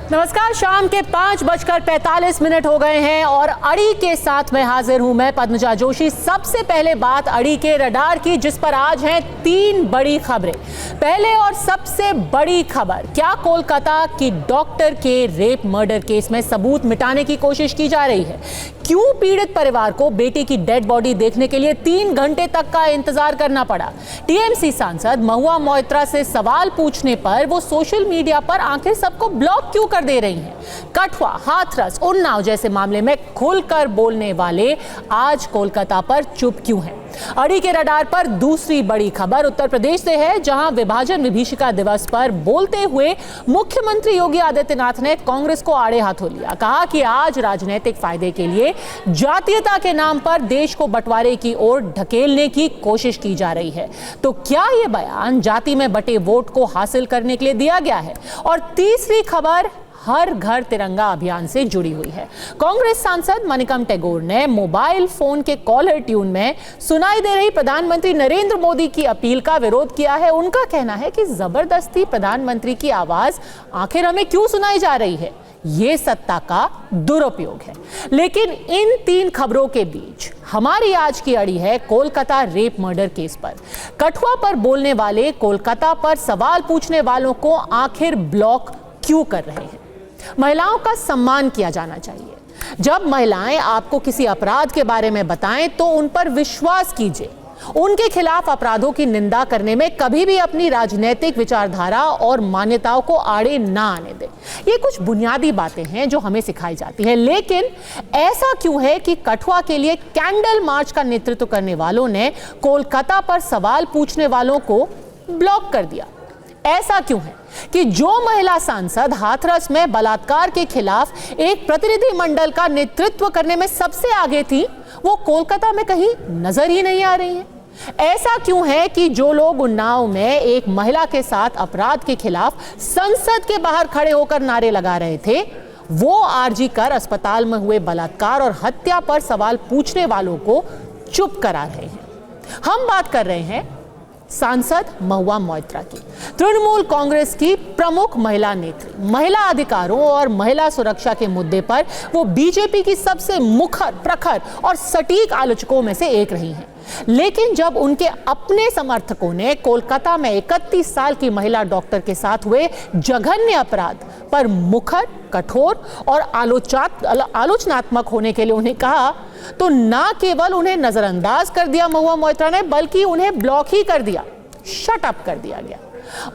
नमस्कार, शाम के 5:45 हो गए हैं और अड़ी के साथ मैं हाजिर हूं, मैं पद्मजा जोशी। सबसे पहले बात अड़ी के रडार की, जिस पर आज हैं 3 बड़ी खबरें। पहले और सबसे बड़ी खबर, क्या कोलकाता की डॉक्टर के रेप मर्डर केस में सबूत मिटाने की कोशिश की जा रही है? क्यों पीड़ित परिवार को बेटी की डेड बॉडी देखने के लिए 3 घंटे तक का इंतजार करना पड़ा? टीएमसी सांसद महुआ मोइत्रा से सवाल पूछने पर वो सोशल मीडिया पर आखिर सबको ब्लॉक क्यों कर दे रही हैं? कठुआ, हाथरस, उन्नाव जैसे मामले में खुलकर बोलने वाले आज कोलकाता पर चुप क्यों हैं? अड़ी के रडार पर दूसरी बड़ी खबर उत्तर प्रदेश से है, जहां विभाजन विभीषिका दिवस पर बोलते हुए मुख्यमंत्री योगी आदित्यनाथ ने कांग्रेस को आड़े हाथों लिया। कहा कि आज राजनीतिक फायदे के लिए जातीयता के नाम पर देश को बंटवारे की ओर ढकेलने की कोशिश की जा रही है। तो क्या यह बयान जाति में बटे वोट को हासिल करने के लिए दिया गया है? और तीसरी खबर हर घर तिरंगा अभियान से जुड़ी हुई है। कांग्रेस सांसद मनिकम टैगोर ने मोबाइल फोन के कॉलर ट्यून में सुनाई दे रही प्रधानमंत्री नरेंद्र मोदी की अपील का विरोध किया है। उनका कहना है कि जबरदस्ती प्रधानमंत्री की आवाज आखिर हमें क्यों सुनाई जा रही है? ये सत्ता का दुरुपयोग है। लेकिन इन 3 खबरों के बीच हमारी आज की अड़ी है कोलकाता रेप मर्डर केस पर। कठुआ पर बोलने वाले कोलकाता पर सवाल पूछने वालों को आखिर ब्लॉक क्यों कर रहे हैं? महिलाओं का सम्मान किया जाना चाहिए। जब महिलाएं आपको किसी अपराध के बारे में बताएं तो उन पर विश्वास कीजिए। उनके खिलाफ अपराधों की निंदा करने में कभी भी अपनी राजनीतिक विचारधारा और मान्यताओं को आड़े ना आने दें। ये कुछ बुनियादी बातें हैं जो हमें सिखाई जाती हैं। लेकिन ऐसा क्यों है कि कठुआ के लिए कैंडल मार्च का नेतृत्व करने वालों ने कोलकाता पर सवाल पूछने वालों को ब्लॉक कर दिया? ऐसा क्यों है कि जो महिला सांसद हाथरस में बलात्कार के खिलाफ एक प्रतिनिधि मंडल का नेतृत्व करने में सबसे आगे थी, वो कोलकाता में कहीं नजर ही नहीं आ रही है? ऐसा क्यों है कि जो लोग उन्नाव में एक महिला के साथ अपराध के खिलाफ संसद के बाहर खड़े होकर नारे लगा रहे थे, वो आरजी कर अस्पताल में हुए बलात्कार और हत्या पर सवाल पूछने वालों को चुप करा रहे हैं? हम बात कर रहे हैं सांसद महुआ मोइत्रा की, तृणमूल कांग्रेस की प्रमुख महिला नेत्री। महिला अधिकारों और महिला सुरक्षा के मुद्दे पर वो बीजेपी की सबसे मुखर, प्रखर और सटीक आलोचकों में से एक रही हैं। लेकिन जब उनके अपने समर्थकों ने कोलकाता में 31 साल की महिला डॉक्टर के साथ हुए जघन्य अपराध पर मुखर, कठोर और आलोचनात्मक होने के लिए उन्हें कहा, तो ना केवल उन्हें नजरअंदाज कर दिया महुआ मोइत्रा ने, बल्कि उन्हें ब्लॉक ही कर दिया, शट अप कर दिया गया।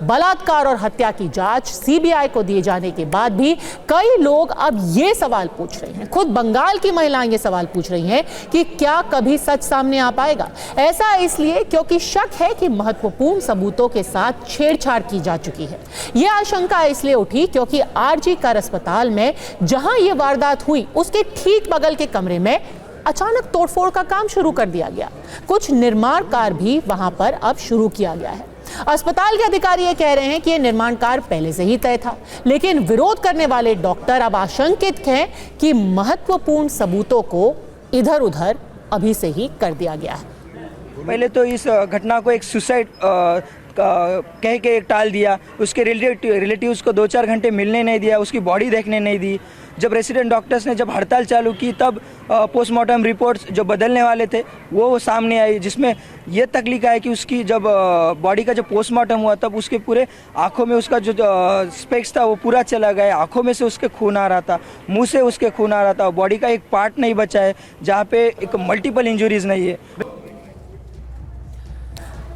बलात्कार और हत्या की जांच सीबीआई को दिए जाने के बाद भी कई लोग अब ये सवाल पूछ रहे हैं, खुद बंगाल की महिलाएं ये सवाल पूछ रही हैं कि क्या कभी सच सामने आ पाएगा? ऐसा इसलिए क्योंकि शक है कि महत्वपूर्ण सबूतों के साथ छेड़छाड़ की जा चुकी है। यह आशंका इसलिए उठी क्योंकि आरजी कर अस्पताल में जहां यह वारदात हुई, उसके ठीक बगल के कमरे में अचानक तोड़फोड़ का काम शुरू कर दिया गया। कुछ निर्माण कार्य भी वहां पर अब शुरू किया गया है। अस्पताल के अधिकारी ये कह रहे हैं कि यह निर्माण कार्य पहले से ही तय था, लेकिन विरोध करने वाले डॉक्टर अब आशंकित हैं कि महत्वपूर्ण सबूतों को इधर उधर अभी से ही कर दिया गया है। पहले तो इस घटना को एक सुसाइड कह के टाल दिया, उसके रिलेटिव्स को 2-4 घंटे मिलने नहीं दिया, उसकी बॉडी देखने नहीं दी। जब रेसिडेंट डॉक्टर्स ने जब हड़ताल चालू की तब पोस्टमार्टम रिपोर्ट्स जो बदलने वाले थे वो सामने आई, जिसमें यह तक लिखा है कि उसकी जब बॉडी का जब पोस्टमार्टम हुआ तब उसके पूरे आंखों में उसका जो स्पेक्स था वो पूरा चला गया, आंखों में से उसके खून आ रहा था, मुंह से उसके खून आ रहा था, बॉडी का एक पार्ट नहीं बचा है जहाँ पे एक मल्टीपल इंजरीज नहीं है।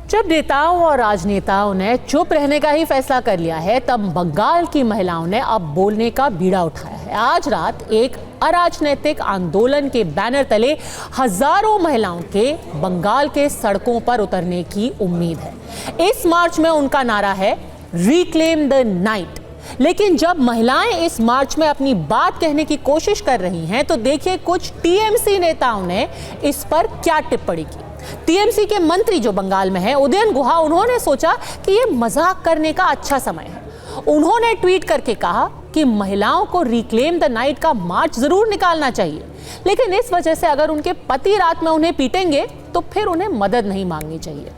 जब नेताओं और राजनेताओं ने चुप रहने का ही फैसला कर लिया है, तब बंगाल की महिलाओं ने अब बोलने का बीड़ा उठाया है। आज रात एक अराजनीतिक आंदोलन के बैनर तले हजारों महिलाओं के बंगाल के सड़कों पर उतरने की उम्मीद है। इस मार्च में उनका नारा है रिक्लेम द नाइट। लेकिन जब महिलाएं इस मार्च में अपनी बात कहने की कोशिश कर रही हैं, तो देखिए कुछ टीएमसी नेताओं ने इस पर क्या टिप्पणी की। टीएमसी के मंत्री जो बंगाल में हैं, उदयन गुहा, उन्होंने सोचा कि ये मजाक करने का अच्छा समय है। उन्होंने ट्वीट करके कहा कि महिलाओं को रिक्लेम द नाइट का मार्च जरूर निकालना चाहिए, लेकिन इस वजह से अगर उनके पति रात में उन्हें पीटेंगे तो फिर उन्हें मदद नहीं मांगनी चाहिए।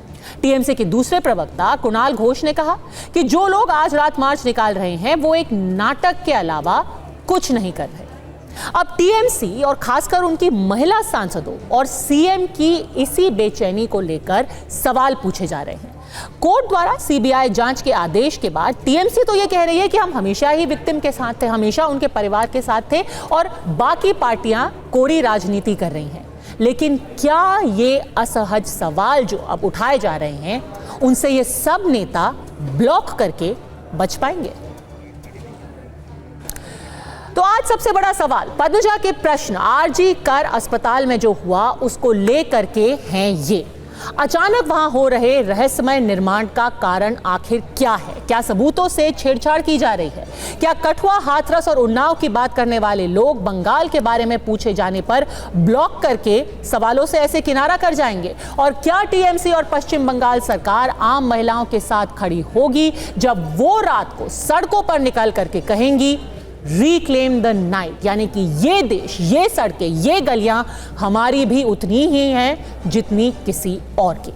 टीएमसी के दूसरे प्रवक्ता कुणाल घोष ने कहा कि जो लोग आज रात मार्च निकाल रहे हैं वो एक नाटक के अलावा कुछ नहीं कर रहे। अब टीएमसी और खासकर उनकी महिला सांसदों और सीएम की इसी बेचैनी को लेकर सवाल पूछे जा रहे हैं। कोर्ट द्वारा सीबीआई जांच के आदेश के बाद टीएमसी तो ये कह रही है कि हम हमेशा ही विक्टिम के साथ थे, हमेशा उनके परिवार के साथ थे और बाकी पार्टियां कोरी राजनीति कर रही हैं। लेकिन क्या ये असहज सवाल जो अब उठाए जा रहे हैं उनसे ये सब नेता ब्लॉक करके बच पाएंगे? तो आज सबसे बड़ा सवाल पद्मजा के प्रश्न आरजी कर अस्पताल में जो हुआ उसको लेकर के हैं ये। अचानक वहां हो रहे रहस्यमय निर्माण का कारण आखिर क्या है? क्या सबूतों से छेड़छाड़ की जा रही है? क्या कठुआ, हाथरस और उन्नाव की बात करने वाले लोग बंगाल के बारे में पूछे जाने पर ब्लॉक करके सवालों से ऐसे किनारा कर जाएंगे? और क्या टीएमसी और पश्चिम बंगाल सरकार आम महिलाओं के साथ खड़ी होगी जब वो रात को सड़कों पर निकल करके कहेंगी रिक्लेम द नाइट, यानी कि ये देश, ये सड़कें, ये गलियां हमारी भी उतनी ही हैं जितनी किसी और की?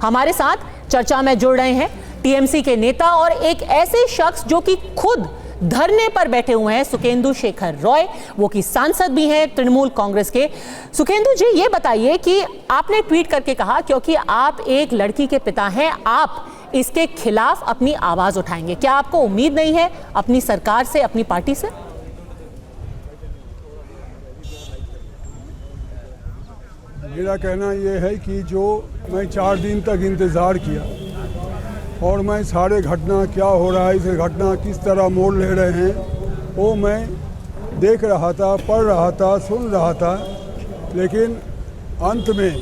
हमारे साथ चर्चा में जुड़ रहे हैं टीएमसी के नेता और एक ऐसे शख्स जो कि खुद धरने पर बैठे हुए हैं, सुखेंदु शेखर रॉय, वो की सांसद भी हैं तृणमूल कांग्रेस के। सुखेंदु जी, ये बताइए कि आपने ट्वीट करके कहा क्योंकि आप एक लड़की के पिता हैं, आप इसके खिलाफ अपनी आवाज उठाएंगे। क्या आपको उम्मीद नहीं है अपनी सरकार से, अपनी पार्टी से? मेरा कहना यह है कि जो मैं 4 दिन तक इंतज़ार किया और मैं सारे घटना क्या हो रहा है, इस घटना किस तरह मोड़ ले रहे हैं, वो मैं देख रहा था, पढ़ रहा था, सुन रहा था। लेकिन अंत में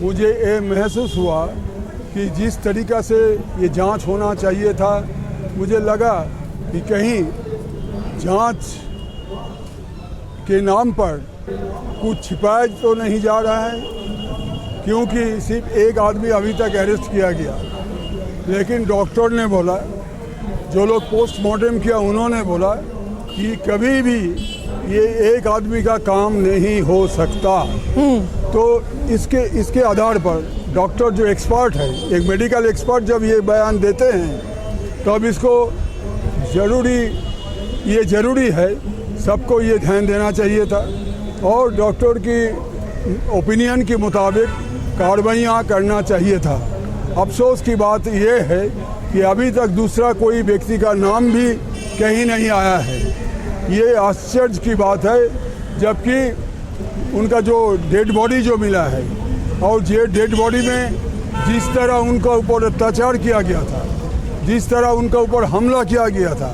मुझे ये महसूस हुआ कि जिस तरीक़ा से ये जांच होना चाहिए था, मुझे लगा कि कहीं जांच के नाम पर कुछ छिपाया तो नहीं जा रहा है, क्योंकि सिर्फ एक आदमी अभी तक अरेस्ट किया गया। लेकिन डॉक्टर ने बोला, जो लोग पोस्टमार्टम किया उन्होंने बोला कि कभी भी ये एक आदमी का काम नहीं हो सकता। तो इसके आधार पर डॉक्टर जो एक्सपर्ट है, एक मेडिकल एक्सपर्ट जब ये बयान देते हैं तब इसको ज़रूरी है, सबको ये ध्यान देना चाहिए था और डॉक्टर की ओपिनियन के मुताबिक कार्रवाइयाँ करना चाहिए था। अफसोस की बात यह है कि अभी तक दूसरा कोई व्यक्ति का नाम भी कहीं नहीं आया है। ये आश्चर्य की बात है, जबकि उनका जो डेड बॉडी जो मिला है और ये डेड बॉडी में जिस तरह उनका ऊपर अत्याचार किया गया था, जिस तरह उनका ऊपर हमला किया गया था,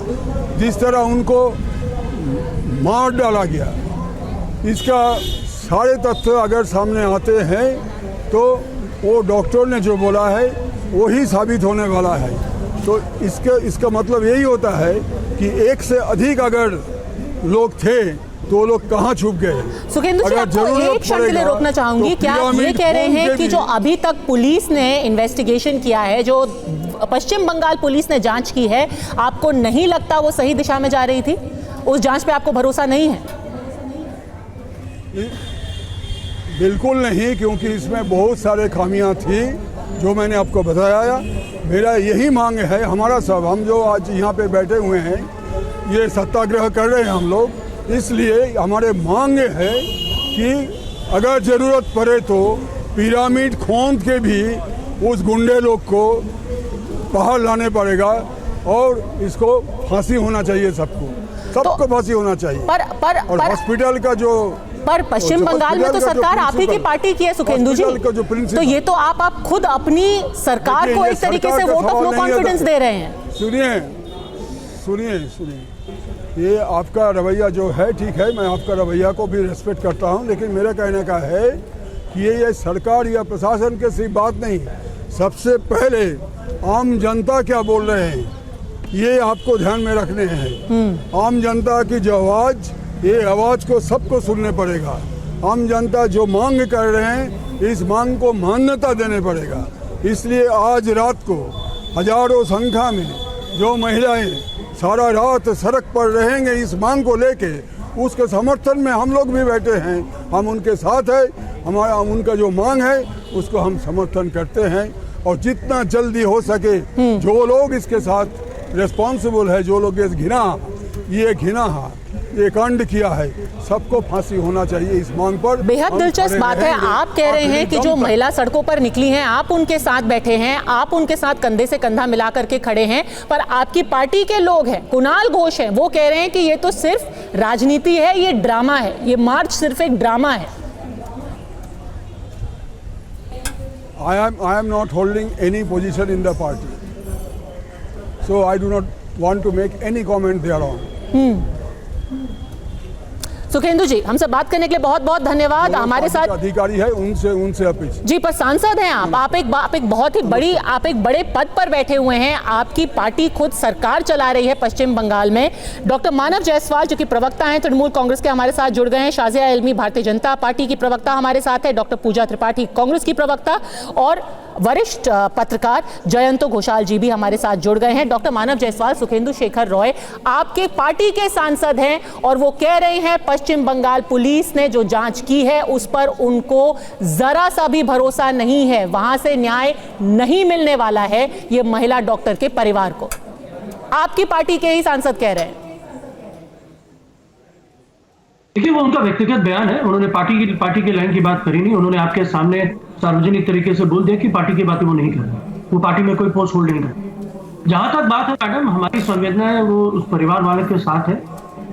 जिस तरह उनको मार डाला गया, इसका सारे तथ्य अगर सामने आते हैं तो वो डॉक्टर ने जो बोला है वही साबित होने वाला है। तो इसका मतलब यही होता है कि एक से अधिक अगर लोग थे तो लोग कहाँ छुप गए। सुखेंदु जी, आपको एक क्षण के लिए रोकना चाहूंगी। क्या आप ये कह रहे हैं कि जो अभी तक पुलिस ने इन्वेस्टिगेशन किया है, जो पश्चिम बंगाल पुलिस ने जांच की है, आपको नहीं लगता वो सही दिशा में जा रही थी? उस जांच पे आपको भरोसा नहीं है? बिल्कुल नहीं, क्योंकि इसमें बहुत सारे खामियां थी जो मैंने आपको बताया। मेरा यही मांग है, हमारा सब, हम जो आज यहाँ पे बैठे हुए हैं, ये सत्याग्रह कर रहे हैं हम लोग, इसलिए हमारे मांग है कि अगर ज़रूरत पड़े तो पिरामिड खोद के भी उस गुंडे लोग को बाहर लाने पड़ेगा और इसको फांसी होना चाहिए, सबको फांसी होना चाहिए। और हॉस्पिटल का जो पश्चिम बंगाल में तो सरकार आप ही की पार्टी की है सुखेंदु जी, तो ये तो आप खुद अपनी सरकार को एक तरीके से वोट ऑफ नो कॉन्फिडेंस दे रहे हैं। सुनिए, ये आपका रवैया जो है ठीक है, मैं आपका रवैया को भी रेस्पेक्ट करता हूँ, लेकिन मेरा कहने का है कि ये सरकार या प्रशासन की सिर्फ बात नहीं, सबसे पहले आम जनता क्या बोल रहे हैं ये आपको ध्यान में रखने हैं। आम जनता की जो आवाज़, ये आवाज़ को सबको सुनने पड़ेगा। आम जनता जो मांग कर रहे हैं, इस मांग को मान्यता देने पड़ेगा। इसलिए आज रात को हजारों संख्या में जो महिलाएं सारा रात सड़क पर रहेंगे इस मांग को लेके, उसके समर्थन में हम लोग भी बैठे हैं, हम उनके साथ हैं। उनका जो मांग है उसको हम समर्थन करते हैं और जितना जल्दी हो सके जो लोग इसके साथ रिस्पॉन्सिबल है, जो लोग ये घिना है, ये कांड किया है, सबको फांसी होना चाहिए। इस मांग पर बेहद दिलचस्प बात है। आप कह रहे हैं कि जो महिला सड़कों पर निकली हैं, आप उनके साथ बैठे हैं, आप उनके साथ कंधे से कंधा मिला करके खड़े हैं, पर आपकी पार्टी के लोग हैं, कुणाल घोष हैं, वो कह रहे हैं कि ये तो सिर्फ राजनीति है, ये ड्रामा है, ये मार्च सिर्फ एक ड्रामा है। I am not holding any position in the party, so I do not want to make any comment thereon. Sukhendu जी, हमसे बात करने के लिए बहुत बहुत धन्यवाद। हमारे साथ अधिकारी है, उनसे अपेक्षा जी, पर सांसद हैं आप एक बहुत ही बड़ी, आप एक बड़े पद पर बैठे हुए हैं, आपकी पार्टी खुद सरकार चला रही है पश्चिम बंगाल में। डॉक्टर मानव जायसवाल जो कि प्रवक्ता हैं तृणमूल कांग्रेस के, हमारे साथ जुड़ गए हैं। शाजिया इल्मी भारतीय जनता पार्टी की प्रवक्ता हमारे साथ है, डॉक्टर पूजा त्रिपाठी कांग्रेस की प्रवक्ता, और वरिष्ठ पत्रकार जयंतो घोषाल जी भी हमारे साथ जुड़ गए हैं। डॉक्टर मानव जायसवाल, सुखेंदु शेखर रॉय आपके पार्टी के सांसद हैं और वो कह रहे हैं पश्चिम बंगाल पुलिस ने जो जांच की है उस पर उनको जरा सा भी भरोसा नहीं है, वहां से न्याय नहीं मिलने वाला है ये महिला डॉक्टर के परिवार को। आपकी पार्टी के ही सांसद कह रहे हैं। देखिए, वो उनका व्यक्तिगत बयान है, उन्होंने पार्टी की लाइन की बात करी नहीं। उन्होंने आपके सामने सार्वजनिक तरीके से बोल दिया कि पार्टी की बातें वो नहीं कर रहे, वो पार्टी में कोई पोस्ट होल्ड नहीं कर। जहां तक बात है मैडम, हमारी संवेदनाएं वो उस परिवार वाले के साथ है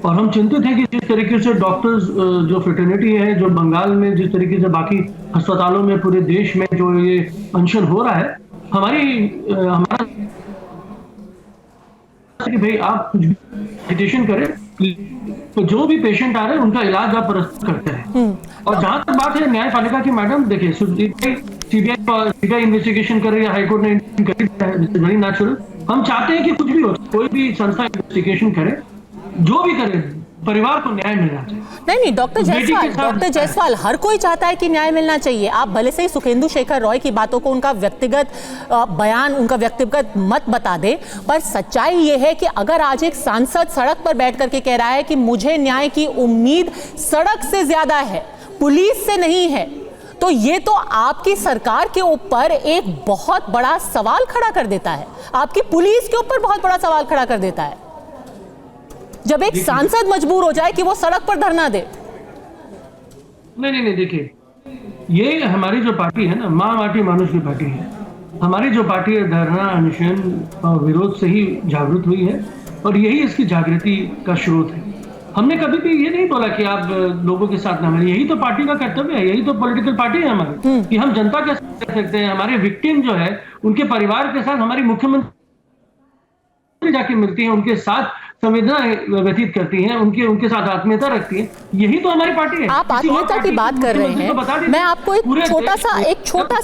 और हम चिंतित हैं कि जिस तरीके से डॉक्टर्स जो फ्रेटर्निटी है, जो बंगाल में जिस तरीके से बाकी अस्पतालों में पूरे देश में जो ये अनशन हो रहा है, हमारा कि भाई आप कुछ भी एजुकेशन करें तो जो भी पेशेंट आ रहे हैं उनका इलाज आप करते हैं। और जहां तक बात है न्यायपालिका की मैडम, देखिए सीबीआई इन्वेस्टिगेशन करे या हाईकोर्ट ने वेरी नेचुरल। हम चाहते हैं कि कुछ भी हो, कोई भी संस्था इन्वेस्टिगेशन करे, जो भी करे, परिवार को न्याय मिलना चाहिए। नहीं, डॉक्टर जायसवाल, हर कोई चाहता है कि न्याय मिलना चाहिए। आप भले से ही सुखेंदु शेखर रॉय की बातों को उनका व्यक्तिगत बयान, उनका व्यक्तिगत मत बता दे, पर सच्चाई ये है कि अगर आज एक सांसद सड़क पर बैठ करके कह रहा है कि मुझे न्याय की उम्मीद सड़क से ज्यादा है, पुलिस से नहीं है, तो ये तो आपकी सरकार के ऊपर एक बहुत बड़ा सवाल खड़ा कर देता है, आपकी पुलिस के ऊपर बहुत बड़ा सवाल खड़ा कर देता है जब एक सांसद मजबूर हो जाए कि वो सड़क पर धरना दे। नहीं, देखिए, ये हमारी जो पार्टी है ना, माँ माटी मानुष की पार्टी है। हमारी जो पार्टी है धरना, अनशन और विरोध से ही जागृत हुई है और यही इसकी जागृति का स्रोत है। हमने कभी भी ये नहीं बोला कि आप लोगों के साथ ना मिले, यही तो पार्टी का कर्तव्य है, यही तो पॉलिटिकल पार्टी है हमारी, कि हम जनता के साथ रह सकते हैं। हमारे विक्टिम जो है उनके परिवार के साथ हमारी मुख्यमंत्री जाके मिलती है, उनके साथ संवेदना व्यतीत करती हैं, उनके साथ आत्मीयता रखती हैं। यही तो हमारी पार्टी है। आप आत्मीयता की बात कर रहे हैं, मैं आपको एक छोटा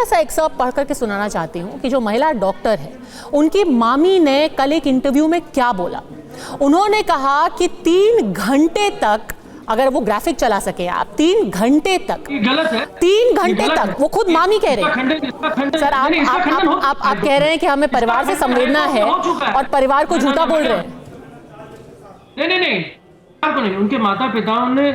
सा एक्सर्प्ट पढ़ करके सुनाना चाहती हूँ कि जो महिला डॉक्टर है उनकी मामी ने कल एक इंटरव्यू में क्या बोला। उन्होंने कहा कि 3 घंटे तक, अगर वो ग्राफिक चला सके आप, 3 घंटे तक, गलत है, 3 घंटे तक, वो खुद मामी कह रहे हैं। सर, आप कह रहे हैं कि हमें परिवार से संवेदना है और परिवार को झूठा बोल रहे हैं। नहीं, उनके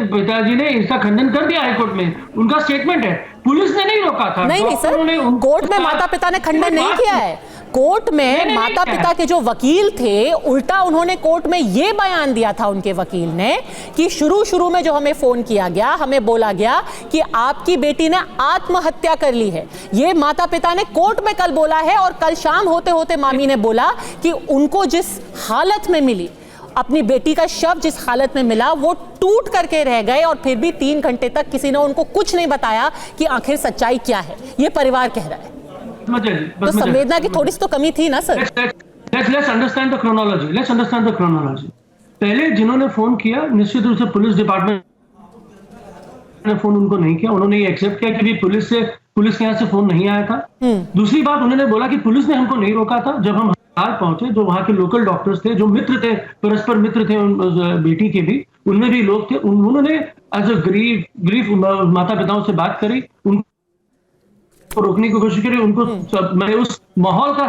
पिताजी ने इसका खंडन कर दिया हाईकोर्ट में, उनका स्टेटमेंट है, पुलिस ने नहीं रोका था। नहीं सर, कोर्ट में माता पिता ने खंडन नहीं किया है। कोर्ट में माता पिता के जो वकील थे, उल्टा उन्होंने कोर्ट में ये बयान दिया था उनके वकील ने कि शुरू में जो हमें फोन किया गया, हमें बोला गया कि आपकी बेटी ने आत्महत्या कर ली है। ये माता पिता ने कोर्ट में कल बोला है और कल शाम होते होते मामी ने बोला कि उनको जिस हालत में मिली, अपनी बेटी का शव जिस हालत में मिला, वो टूट करके रह गए और फिर भी 3 घंटे तक किसी ने उनको कुछ नहीं बताया कि आखिर सच्चाई क्या है। ये परिवार कह रहा है। तो संवेदना की थोड़ी सी तो कमी थी ना sir. Let's understand the chronology. पहले जिन्होंने फोन किया, निश्चित रूप से पुलिस डिपार्टमेंट ने फोन उनको नहीं किया, उन्होंने ये एक्सेप्ट किया कि पुलिस के यहाँ से फोन नहीं आया था। दूसरी बात, उन्होंने बोला कि पुलिस ने हमको नहीं रोका था। जब हम अस्पताल पहुंचे, जो वहां के लोकल डॉक्टर्स थे, जो मित्र थे, परस्पर मित्र थे बेटी के भी, उनमें भी लोग थे, उन्होंने एज अ ग्रीफ माता पिताओं से बात करी, उनको रोकने की कोशिश करी, उनको मैंने उस माहौल का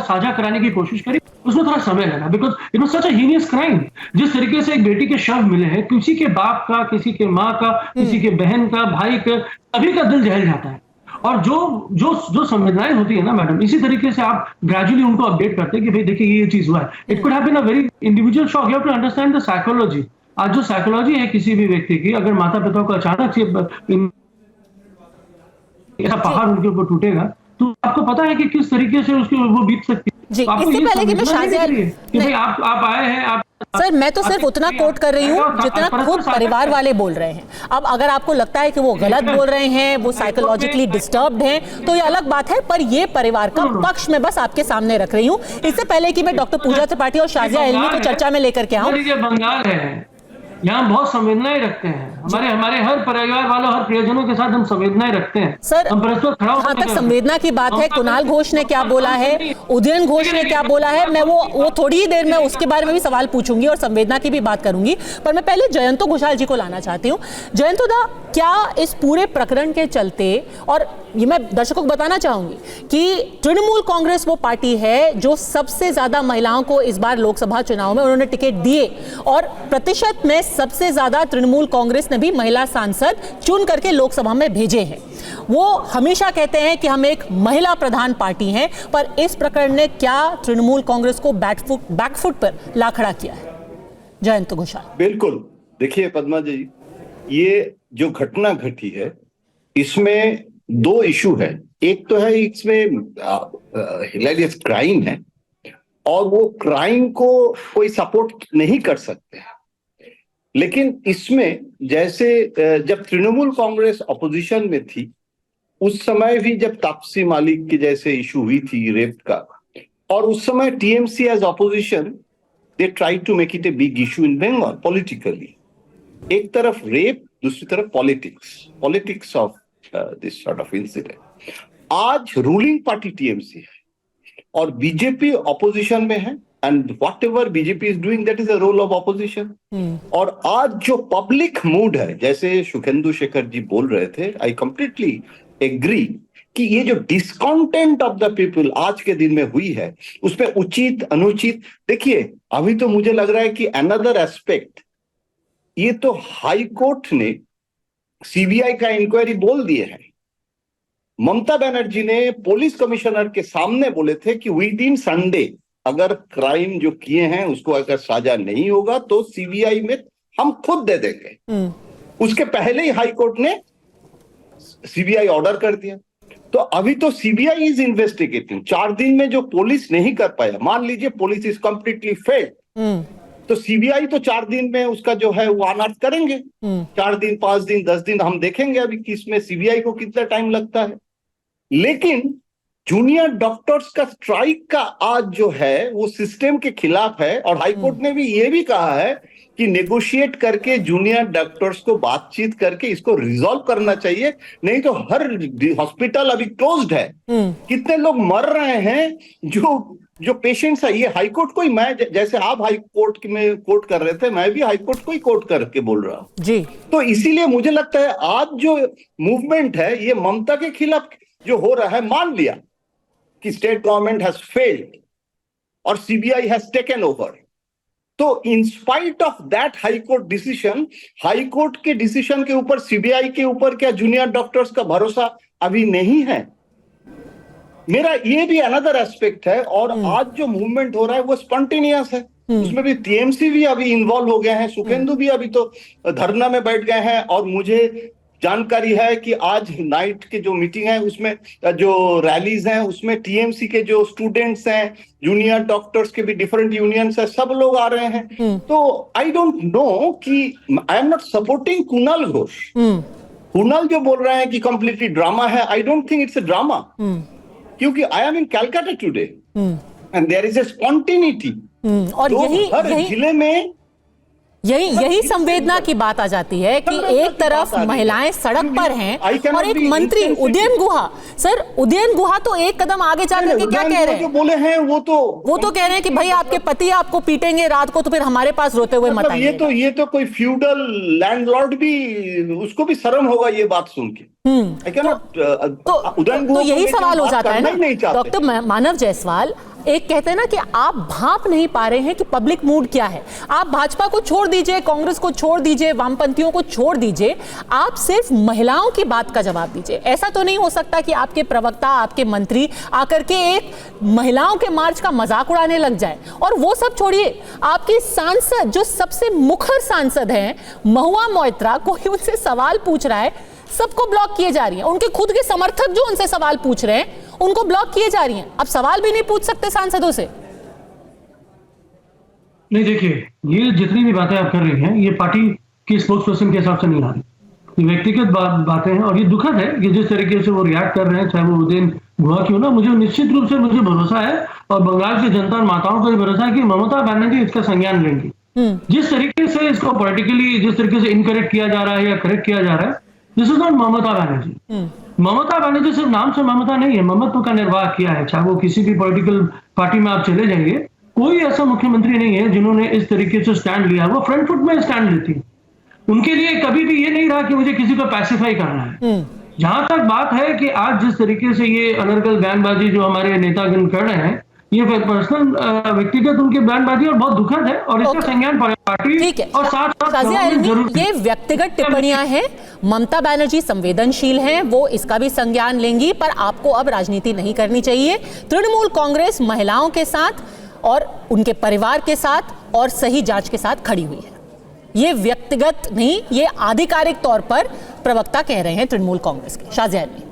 साझा कराने की कोशिश करी। उसमें थोड़ा समय लगा, because it was such a heinous crime. जिस तरीके से एक बेटी के शव मिले हैं, किसी के बाप का, किसी के माँ का, किसी के बहन का, भाई का, सभी का दिल जल जाता है। और जो संवेदनाएं होती है ना मैडम, इसी तरीके से आप ग्रेजुअली उनको अपडेट करते हैं कि भाई देखिए ये चीज हुआ है. It could have been a very individual shock. You have to understand the psychology. आज जो साइकोलॉजी है किसी भी व्यक्ति की, अगर माता पिता को अचानक से ऐसा पहाड़ उनके ऊपर टूटेगा तो आपको पता है कि किस तरीके से उसकी वो बीत सकती है. जी, आपको इससे ये पहले कि मैं समझना शाजिया चाहिए कि भाई आप आए हैं, आप सर, मैं तो सिर्फ उतना कोट कर रही हूँ जितना खुद परिवार वाले बोल रहे हैं. अब अगर आपको लगता है कि वो गलत बोल रहे हैं, वो साइकोलॉजिकली डिस्टर्ब्ड हैं, तो ये अलग बात है, पर ये परिवार का पक्ष में बस आपके सामने रख रही हूँ. इससे पहले कि मैं डॉक्टर पूजा त्रिपाठी और शाजिया इल्मी को चर्चा में लेकर के आऊँ, ये बंगाल है, यहाँ बहुत संवेदनाएं रखते हैं. हमारे हर परिवार वालों, हर प्रियजनों के साथ हम संवेदनाएं रखते हैं. सर, हम परस्पर खड़ा जहां तक संवेदना की बात है, कुणाल घोष ने क्या बोला है, उदयन घोष ने क्या बोला है, मैं वो थोड़ी ही देर में उसके बारे में भी सवाल पूछूंगी और संवेदना की भी बात करूंगी. पर मैं पहले जयंतो घोषाल जी को लाना चाहती हूँ. जयंतो दा, क्या इस पूरे प्रकरण के चलते, और ये मैं दर्शकों को बताना चाहूंगी कि तृणमूल कांग्रेस वो पार्टी है जो सबसे ज्यादा महिलाओं को इस बार लोकसभा चुनाव में उन्होंने टिकट दिए, और प्रतिशत में सबसे ज्यादा तृणमूल कांग्रेस ने भी महिला सांसद चुन करके लोकसभा में भेजे हैं. वो हमेशा कहते हैं कि हम एक महिला प्रधान पार्टी हैं, पर इस प्रकरण ने क्या तृणमूल कांग्रेस को बैकफुट पर ला खड़ा किया है? जयंत घोषाल. बिल्कुल. देखिए पद्मा जी, ये जो घटना घटी है इसमें दो इशू है. एक तो है इसमें हिलेरियस क्राइम है, और वो क्राइम को कोई सपोर्ट नहीं कर सकते. लेकिन इसमें जैसे जब तृणमूल कांग्रेस अपोजिशन में थी उस समय भी जब तापसी मालिक की जैसे इशू हुई थी रेप का, और उस समय TMC as opposition they try to make it a big issue in Bengal politically. एक तरफ रेप, दूसरी तरफ politics of this sort of incident. आज रूलिंग पार्टी टीएमसी है और बीजेपी ऑपोजिशन में है, and whatever BJP is doing that is a role of opposition. और आज जो पब्लिक मूड है, जैसे सुखेंदु शेखर जी बोल रहे थे, आई कंप्लीटली एग्री कि ये जो डिस्कॉन्टेंट ऑफ द पीपल आज के दिन में हुई है उसमें उचित अनुचित. देखिए अभी तो मुझे लग रहा है कि अनदर एस्पेक्ट, ये तो हाई कोर्ट ने सीबीआई का इंक्वायरी बोल दिए हैं. ममता बनर्जी ने पुलिस कमिश्नर के सामने बोले थे कि विद इन संडे अगर क्राइम जो किए हैं उसको अगर साजा नहीं होगा तो सीबीआई में हम खुद दे देंगे. उसके पहले ही हाई कोर्ट ने सीबीआई ऑर्डर कर दिया. तो अभी तो सीबीआई इज इन्वेस्टिगेटिंग. 4 दिन में जो पुलिस नहीं कर पाया, मान लीजिए पुलिस इज कंप्लीटली फेल्ड, तो सीबीआई तो 4 दिन में उसका जो है वो अनअर्थ करेंगे. 4 दिन, 5 दिन, 10 दिन हम देखेंगे अभी कि इसमें सीबीआई को कितना टाइम लगता है. लेकिन जूनियर डॉक्टर्स का स्ट्राइक का आज जो है वो सिस्टम के खिलाफ है, और हाईकोर्ट ने भी ये भी कहा है कि नेगोशिएट करके जूनियर डॉक्टर्स को बातचीत करके इसको रिजॉल्व करना चाहिए, नहीं तो हर हॉस्पिटल अभी क्लोज्ड है. कितने लोग मर रहे हैं जो पेशेंट्स है. ये हाईकोर्ट को ही, मैं जैसे आप हाई कोर्ट में कोर्ट कर रहे थे, मैं भी हाईकोर्ट को ही कोर्ट करके बोल रहा हूं जी. तो इसीलिए मुझे लगता है आज जो मूवमेंट है ये ममता के खिलाफ जो हो रहा है. मान लिया कि स्टेट गवर्नमेंट हैज फेल्ड और सीबीआई हैज टेकन ओवर, तो in spite of that high court decision, high court के डिसीजन के ऊपर सीबीआई के ऊपर क्या जूनियर डॉक्टर्स का भरोसा अभी नहीं है? मेरा ये भी अनदर एस्पेक्ट है. और आज जो मूवमेंट हो रहा है वो स्पॉन्टेनियस है. उसमें भी टीएमसी भी अभी इन्वॉल्व हो गए हैं, सुखेंदु भी अभी तो धरना में बैठ गए हैं. और मुझे जानकारी है कि आज नाइट के जो मीटिंग है उसमें जो रैलीज हैं उसमें टीएमसी के जो स्टूडेंट्स हैं, जूनियर डॉक्टर्स के भी डिफरेंट यूनियंस है, सब लोग आ रहे हैं. तो आई डोंट नो कि I am not supporting Kunal Ghosh. Kunal जो बोल रहे हैं कि कंप्लीटली ड्रामा है, I don't think it's a drama. क्योंकि I am in Calcutta today and there is a spontaneity. और हर जिले में यही संवेदना की बात आ जाती है कि एक तरफ महिलाएं सड़क पर हैं और एक मंत्री उदयन गुहा, सर उदयन गुहा तो एक कदम आगे जाकर के क्या कह रहे हैं? जो बोले हैं वो तो कह रहे हैं कि भाई आपके पति आपको पीटेंगे रात को तो फिर हमारे पास रोते हुए मत आइए. ये तो कोई फ्यूडल लैंडलॉर्ड भी, उसको भी शर्म होगा ये बात सुन के. तो यही सवाल हो जाता है ना डॉक्टर मानव जायसवाल, एक कहते हैं ना कि आप भांप नहीं पा रहे हैं कि पब्लिक मूड क्या है। आप भाजपा को छोड़ दीजिए, कांग्रेस को छोड़ दीजिए, वामपंथियों को छोड़ दीजिए, आप सिर्फ महिलाओं की बात का जवाब दीजिए। ऐसा तो नहीं हो सकता कि आपके प्रवक्ता, आपके मंत्री आकर के एक महिलाओं के मार्च का मजाक उड़ाने लग जाए। और वो सब छोड़िए, आपकी सांसद जो सबसे मुखर सांसद हैं महुआ मोइत्रा, कोई उनसे सवाल पूछ रहा है, सबको ब्लॉक किए जा रही हैं। उनके खुद के समर्थक जो उनसे सवाल पूछ रहे हैं उनको ब्लॉक किए जा रही हैं। अब सवाल भी नहीं पूछ सकते सांसदों से। नहीं, देखिए, ये जितनी भी बातें आप कर रही हैं ये पार्टी की स्पोक्स पर्सन के हिसाब से नहीं आ रही, ये व्यक्तिगत बातें हैं। और ये दुखद है कि जिस तरीके से वो रिएक्ट कर रहे हैं, चाहे वो उदयन गुहा क्यों ना, मुझे निश्चित रूप से मुझे भरोसा है और बंगाल की जनता और माताओं को भरोसा है कि ममता बनर्जी इसका संज्ञान लेंगी। जिस तरीके से इसको पॉलिटिकली जिस तरीके से इनकरेक्ट किया जा रहा है या करेक्ट किया जा रहा है, this is not Mamata Banerjee. Mamata Banerjee सिर्फ नाम से ममता नहीं है, ममत्व का निर्वाह किया है। चाहे वो किसी भी पॉलिटिकल पार्टी में आप चले जाइए, कोई ऐसा मुख्यमंत्री नहीं है जिन्होंने इस तरीके से स्टैंड लिया। वो फ्रंट फुट में स्टैंड लेती है। उनके लिए कभी भी ये नहीं रहा कि मुझे किसी को पैसिफाई करना है। जहां तक बात है कि आज जिस तरीके से ये अनर्गल बयानबाजी जो हमारे नेतागण कर रहे हैं, ये पर्सनल व्यक्तिगत उनके बयानबाजी और बहुत दुखद है और इसका संज्ञान पार्टी और साथ ये व्यक्तिगत टिप्पणियां हैं। ममता बनर्जी संवेदनशील हैं, वो इसका भी संज्ञान लेंगी, पर आपको अब राजनीति नहीं करनी चाहिए। तृणमूल कांग्रेस महिलाओं के साथ और उनके परिवार के साथ और सही जांच के साथ खड़ी हुई है। ये व्यक्तिगत नहीं, ये आधिकारिक तौर पर प्रवक्ता कह रहे हैं तृणमूल कांग्रेस के। शाजिया ने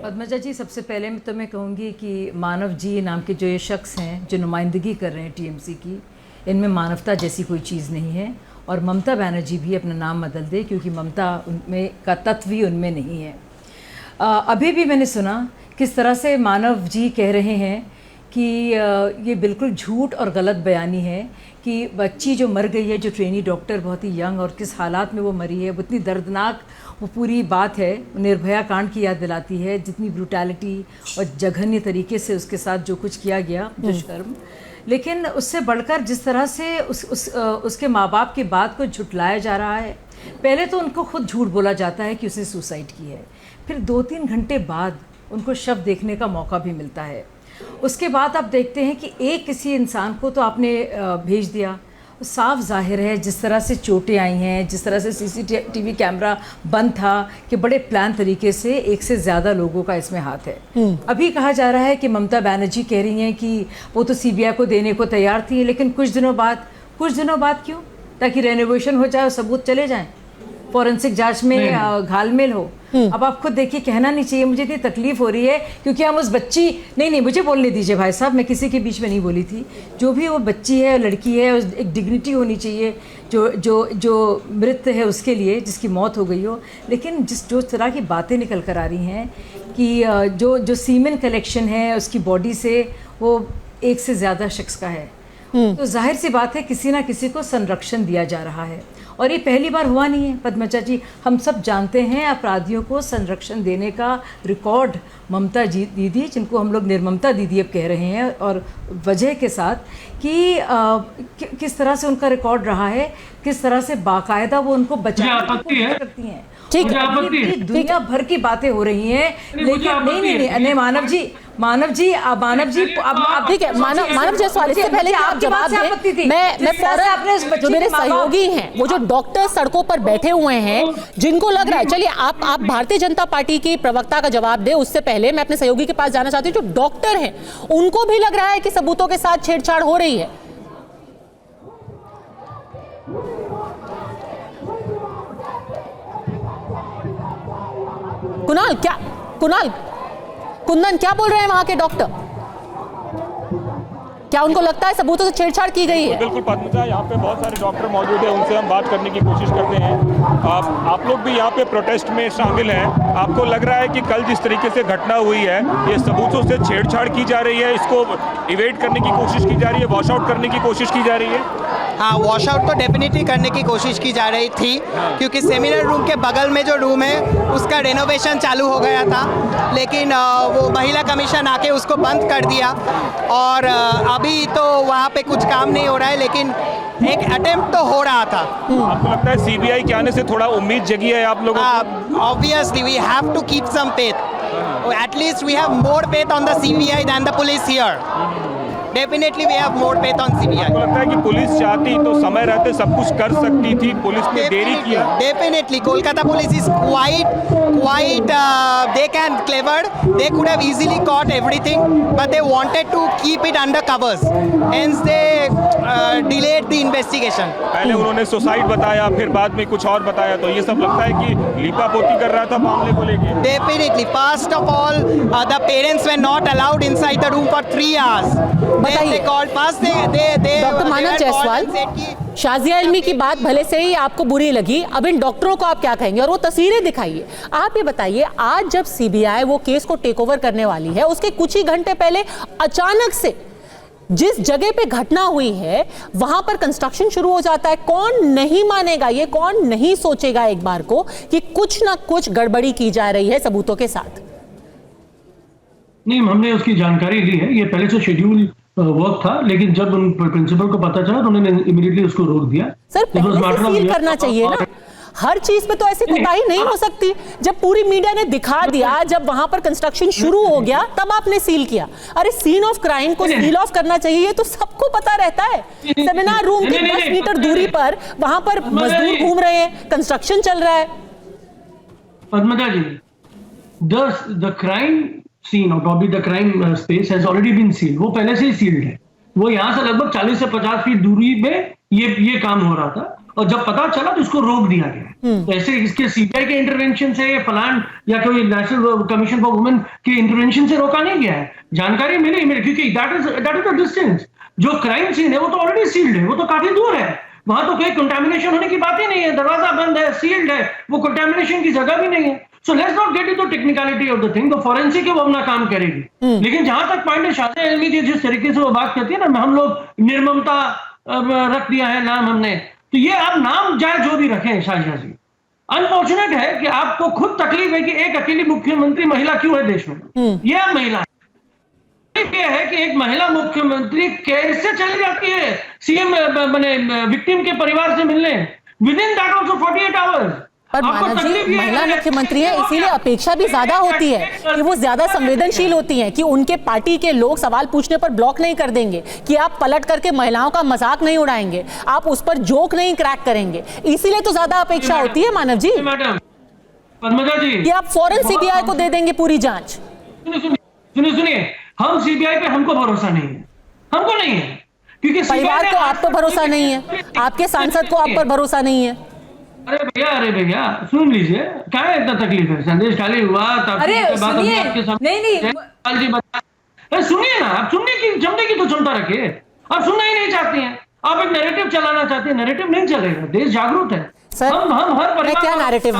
पद्मजा जी, सबसे पहले तो मैं कहूँगी कि मानव जी नाम के जो ये शख्स हैं जो नुमाइंदगी कर रहे हैं टीएमसी की, इनमें मानवता जैसी कोई चीज़ नहीं है। और ममता बनर्जी भी अपना नाम बदल दे, क्योंकि ममता उनमें का तत्व ही उनमें नहीं है। अभी भी मैंने सुना किस तरह से मानव जी कह रहे हैं कि ये बिल्कुल झूठ और गलत बयानी है कि बच्ची जो मर गई है, जो ट्रेनी डॉक्टर बहुत ही यंग, और किस हालात में वो मरी है, वो इतनी दर्दनाक वो पूरी बात है, निर्भया कांड की याद दिलाती है, जितनी ब्रूटैलिटी और जघन्य तरीके से उसके साथ जो कुछ किया गया, दुष्कर्म। लेकिन उससे बढ़कर जिस तरह से उसके माँ बाप की बात को झुटलाया जा रहा है। पहले तो उनको खुद झूठ बोला जाता है कि उसने सुसाइड की है, फिर 2-3 घंटे बाद उनको शव देखने का मौका भी मिलता है। उसके बाद आप देखते हैं कि एक किसी इंसान को तो आपने भेज दिया। साफ जाहिर है जिस तरह से चोटें आई हैं, जिस तरह से सीसीटीवी कैमरा बंद था, कि बड़े प्लान तरीके से एक से ज़्यादा लोगों का इसमें हाथ है। अभी कहा जा रहा है कि ममता बनर्जी कह रही हैं कि वो तो सीबीआई को देने को तैयार थी, लेकिन कुछ दिनों बाद क्यों? ताकि रेनोवेशन हो जाए और सबूत चले जाएं, फॉरेंसिक जांच में घालमेल हो। अब आप खुद देखिए, कहना नहीं चाहिए, मुझे इतनी तकलीफ हो रही है क्योंकि हम उस बच्ची नहीं मुझे बोलने दीजिए भाई साहब, मैं किसी के बीच में नहीं बोली थी। जो भी वो बच्ची है, लड़की है, एक डिग्निटी होनी चाहिए जो मृत है उसके लिए, जिसकी मौत हो गई हो। लेकिन जो तरह की बातें निकल कर आ रही हैं कि जो सीमेन कलेक्शन है उसकी बॉडी से, वो एक से ज़्यादा शख्स का है, तो जाहिर सी बात है किसी ना किसी को संरक्षण दिया जा रहा है। और ये पहली बार हुआ नहीं है पद्मजा जी, हम सब जानते हैं अपराधियों को संरक्षण देने का रिकॉर्ड ममता जी दीदी, जिनको हम लोग निर्ममता दीदी अब कह रहे हैं, और वजह के साथ कि किस तरह से उनका रिकॉर्ड रहा है, किस तरह से बाकायदा वो उनको बचाने की कोशिश करती हैं। ठीक है, दुनिया भर की बातें हो रही हैं, लेकिन नहीं मानव जी अब ठीक है, मानव जायसवाल, इससे पहले आप जवाब दें, मैं फौरन जो मेरे सहयोगी हैं, वो जो डॉक्टर सड़कों पर बैठे हुए हैं, जिनको लग रहा है, चलिए आप भारतीय जनता पार्टी की प्रवक्ता का जवाब दें, उससे पहले मैं अपने सहयोगी के पास जाना चाहती हूँ। जो डॉक्टर हैं उनको भी लग रहा है कि सबूतों के साथ छेड़छाड़ हो रही है। कुंदन क्या बोल रहे हैं वहां के डॉक्टर? क्या उनको लगता है सबूतों से छेड़छाड़ की गई है? बिल्कुल पद्मजा, यहाँ पे बहुत सारे डॉक्टर मौजूद हैं, उनसे हम बात करने की कोशिश करते हैं। आप लोग भी यहाँ पे प्रोटेस्ट में शामिल हैं। आपको लग रहा है कि कल जिस तरीके से घटना हुई है, ये सबूतों से छेड़छाड़ की जा रही है, इसको इवेट करने की कोशिश की जा रही है, वॉश आउट करने की कोशिश की जा रही है? हाँ, वॉश आउट तो डेफिनेटली करने की कोशिश की जा रही थी, क्योंकि सेमिनार रूम के बगल में जो रूम है उसका रेनोवेशन चालू हो गया था, लेकिन वो महिला कमीशन आके उसको बंद कर दिया, और अभी तो वहाँ पे कुछ काम नहीं हो रहा है, लेकिन एक अटेम्प्ट तो हो रहा था। आपको लगता है सीबीआई के आने से थोड़ा उम्मीद जगी है आप लोगों को? Obviously we have to keep some faith. at least we have more faith on the CBI than the police here. Definitely we have more faith on CBI. आपको लगता है कि पुलिस चाहती तो समय रहते सब कुछ कर सकती थी, पुलिस ने देरी किया? Definitely, Kolkata police is quite. They can clever. They could have easily caught everything, but they wanted to keep it under covers. Hence they delayed the investigation. पहले उन्होंने सुसाइड बताया, फिर बाद में कुछ और बताया, तो ये सब लगता है कि लीपापोती कर रहा था मामले को लेके? Definitely. First of all, the parents were not allowed inside the room for 3 hours. बताइए। They called first. They doctor Manav Jaiswal, Shazia Ilmi की बात भले से ही आपको बुरी लगी, अब इन डॉक्टरों को आप क्या कहेंगे और वो तस्वीरें दिखाइए। आप ये बताइए, आज जब सीबीआई वो केस को टेक ओवर करने वाली है, उसके कुछ ही घंटे पहले अचानक से जिस जगह पे घटना हुई है वहां पर कंस्ट्रक्शन शुरू हो जाता है। कौन नहीं मानेगा ये, कौन नहीं सोचेगा एक बार को कि कुछ ना कुछ गड़बड़ी की जा रही है सबूतों के साथ? नहीं, हमने उसकी जानकारी ली है, ये पहले से शेड्यूल वर्क था, लेकिन जब उन प्रिंसिपल को पता चला तो उन्होंने इमीडिएटली उसको रोक दिया। सर पहले से सील करना चाहिए ना, हर चीज पे तो ऐसी कोताही नहीं हो सकती। जब पूरी मीडिया ने दिखा दिया, जब वहां पर कंस्ट्रक्शन शुरू हो गया तब आपने सील किया। अरे सीन ऑफ क्राइम को सील ऑफ करना चाहिए, ये तो सबको पता रहता है। सेमिनार रूम के 10 मीटर दूरी पर वहां पर मजदूर घूम रहे हैं, कंस्ट्रक्शन चल रहा है। Padmaja ji, the crime scene और probably the crime space has already been sealed. वो पहले से ही सील्ड है। वो यहाँ से लगभग 40 से 50 फीट दूरी में ये काम हो रहा था, और जब पता चला तो इसको रोक दिया गया। तो ऐसे इसके सीबीआई के इंटरवेंशन से, फलान या कोई नेशनल कमीशन फॉर वुमेन के इंटरवेंशन से रोका नहीं गया है। जानकारी मिली क्योंकि दैट इज द डिस्टेंस। जो क्राइम सीन है वो तो ऑलरेडी सील्ड है, वो तो काफी दूर है, वहां तो कोई कंटामिनेशन होने की बात ही नहीं है। दरवाजा बंद है, सील्ड है, वो कंटामिनेशन की जगह भी नहीं है। So let's not get into technicality of the thing. तो फोरेंसिक है वो अपना काम करेगी। लेकिन जहां तक पॉइंट है, शाजिया इल्मी जी जिस तरीके से वो बात करती है ना, हम लोग निर्ममता रख दिया है नाम हमने, तो ये आप नाम चाहे जो भी रखें शाजिया जी, अनफॉर्चुनेट है कि आपको खुद तकलीफ है कि एक अकेली मुख्यमंत्री महिला क्यों है देश में। ये आप महिला है कि एक महिला मुख्यमंत्री कैसे चली जाती है सीएम विक्टिम के परिवार से मिलने, with in that also 48 hours. पर मानव जी, महिला मुख्यमंत्री है, इसीलिए अपेक्षा भी ज्यादा होती है कि वो ज्यादा संवेदनशील होती हैं, कि उनके पार्टी के लोग सवाल पूछने पर ब्लॉक नहीं कर देंगे, कि आप पलट करके महिलाओं का मजाक नहीं उड़ाएंगे, आप उस पर जोक नहीं क्रैक करेंगे। इसीलिए तो ज्यादा अपेक्षा होती है मानव जी, मैडम पद्मजा जी, कि आप फौरन सीबीआई को दे देंगे पूरी जांच। सुनिए, हम सीबीआई पे हमको भरोसा नहीं है, हमको नहीं है, क्योंकि परिवार को आप पर भरोसा नहीं है, आपके सांसद को आप पर भरोसा नहीं है। अरे भैया सुन लीजिए, क्या है इतना तकलीफ है? संदेश खाली हुआ, अरे सुनिए, नहीं सुनिए ना, आप सुनने की तो क्षमता रखिए। आप सुनना ही नहीं चाहती हैं, आप एक नैरेटिव चलाना चाहती हैं। नैरेटिव नहीं चलेगा, देश जागरूक है। सर हम हर मैं क्या नैरेटिव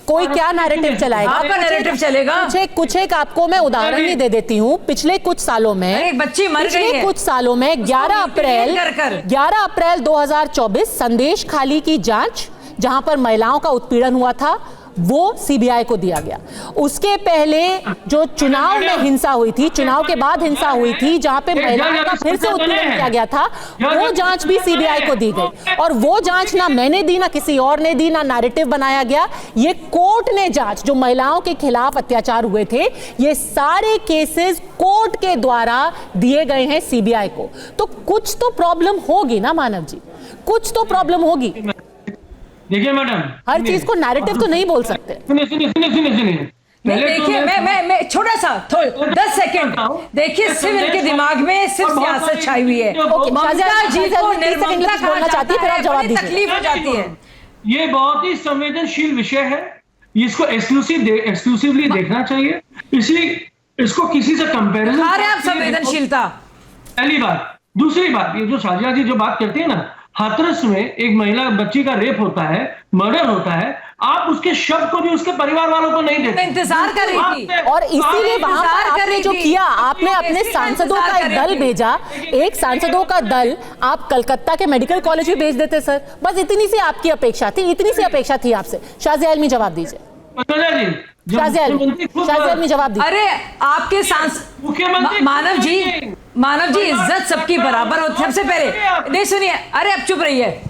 कोई क्या नैरेटिव चलाएगा? आपका नैरेटिव चलेगा? कुछ एक आपको मैं उदाहरण ही दे देती हूँ। पिछले कुछ सालों में एक बच्ची मर गई है, कुछ सालों में 11 अप्रैल 2024 संदेश खाली की जांच, जहां पर महिलाओं का उत्पीड़न हुआ था, वो सीबीआई को दिया गया। उसके पहले जो चुनाव में हिंसा हुई थी, चुनाव के बाद हिंसा हुई थी, जहां पे महिलाओं का फिर से उत्पीड़न किया गया था, वो जांच भी सीबीआई को दी गई। और वो जांच ना मैंने दी, ना किसी और ने दी, ना नैरेटिव बनाया गया। ये कोर्ट ने जांच, जो महिलाओं के खिलाफ अत्याचार हुए थे, ये सारे केसेस कोर्ट के द्वारा दिए गए हैं सीबीआई को। तो कुछ तो प्रॉब्लम होगी ना मानव जी, कुछ तो प्रॉब्लम होगी। देखिए मैडम, हर चीज को नैरेटिव तो नहीं बोल सकते। सुनिए देखिए, मैं छोटा सा 10 सेकंड देखिए, सिर्फ इनके दिमाग में सिर्फ सियासत छाई हुई है। ममता जी को निर्ममता बोलना चाहती है, फिर आप जवाब दीजिए। तकलीफ हो जाती है। ये बहुत ही संवेदनशील विषय है, इसको एक्सक्लूसिवली देखना चाहिए। इसको किसी से कंपैरिजन, आप संवेदनशीलता, पहली बात। दूसरी बात, ये जो शाजिया जी जो बात करती है ना, हाथरस में एक महिला बच्ची का रेप होता है, मर्डर होता है, आप उसके शव को भी उसके परिवार वालों को नहीं देते। इंतजार कर रही थी, और इसीलिए वहां पर आपने जो किया, आपने अपने सांसदों का एक दल भेजा, एक सांसदों का दल आप कलकत्ता के मेडिकल कॉलेज में भेज देते सर। बस इतनी सी आपकी अपेक्षा थी, इतनी सी अपेक्षा थी आपसे। शाजिया इल्मी जवाब दीजिए। शाजिया इल्मी जवाब दीजिए। अरे आपके मुख्यमंत्री मानव जी इज्जत सबकी बराबर होती है। सबसे पहले नहीं सुनिए, अरे अब चुप रहिए।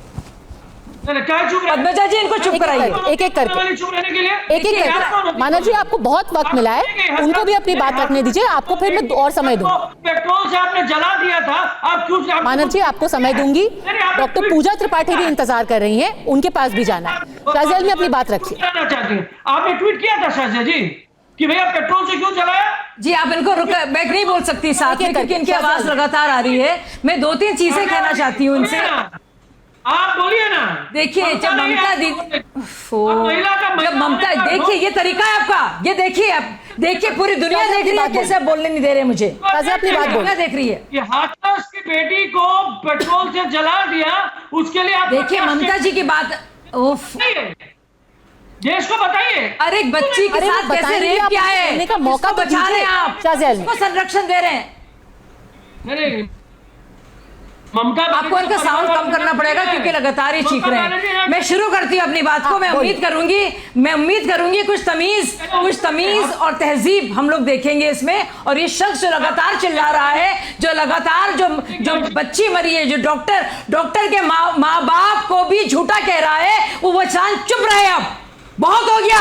क्या चुप रहे? पद्मजा जी इनको चुप कराइए। एक एक करके चुप रहने के लिए एक एक करके मानव जी, आपको बहुत वक्त मिला है, उनको भी अपनी बात रखने दीजिए, आपको फिर मैं और समय दूंगी। पेट्रोल से आपने जला दिया था, आप क्यों? मानव जी, आपको समय दूंगी। डॉक्टर पूजा त्रिपाठी भी इंतजार कर रही हैं, उनके पास भी जाना है। शाहजेल में अपनी बात रखिए। आपने ट्वीट किया था शाहजेल जी कि भैया पेट्रोल से क्यों जलाया? जी आप इनको रुका, मैं नहीं बोल सकती साथ में क्योंकि इनकी आवाज लगातार आ रही है। मैं 2-3 चीजें कहना चाहती हूँ इनसे। आप बोलिए ना। देखिए जब ममता दीदी, जब ममता, देखिए ये तरीका है आपका, ये देखिए आप देखिए, पूरी दुनिया देख रही है कैसे आप बोलने नहीं दे रहे मुझे। अपनी बात बोलिए। देख रही है कि हाथरस की बेटी को पेट्रोल से जला दिया, उसके लिए आप देखिए ममता जी की बात। उफ, देश को बताइए। अरे एक बच्ची के साथ कैसे रेप किया है, का मौका बचा रहे हैं आप, उसको संरक्षण दे रहे हैं। ममता आपको इनका साउंड कम करना पड़ेगा क्योंकि लगातार ही चीख रहे हैं। मैं शुरू करती हूँ अपनी बात को। मैं उम्मीद करूंगी कुछ तमीज और तहजीब हम लोग देखेंगे इसमें। और ये शख्स जो लगातार चिल्ला रहा है, जो लगातार जो बच्ची मरी है, जो डॉक्टर के माँ बाप को भी झूठा कह रहा है, वो इंसान चुप रहे। अब बहुत हो गया।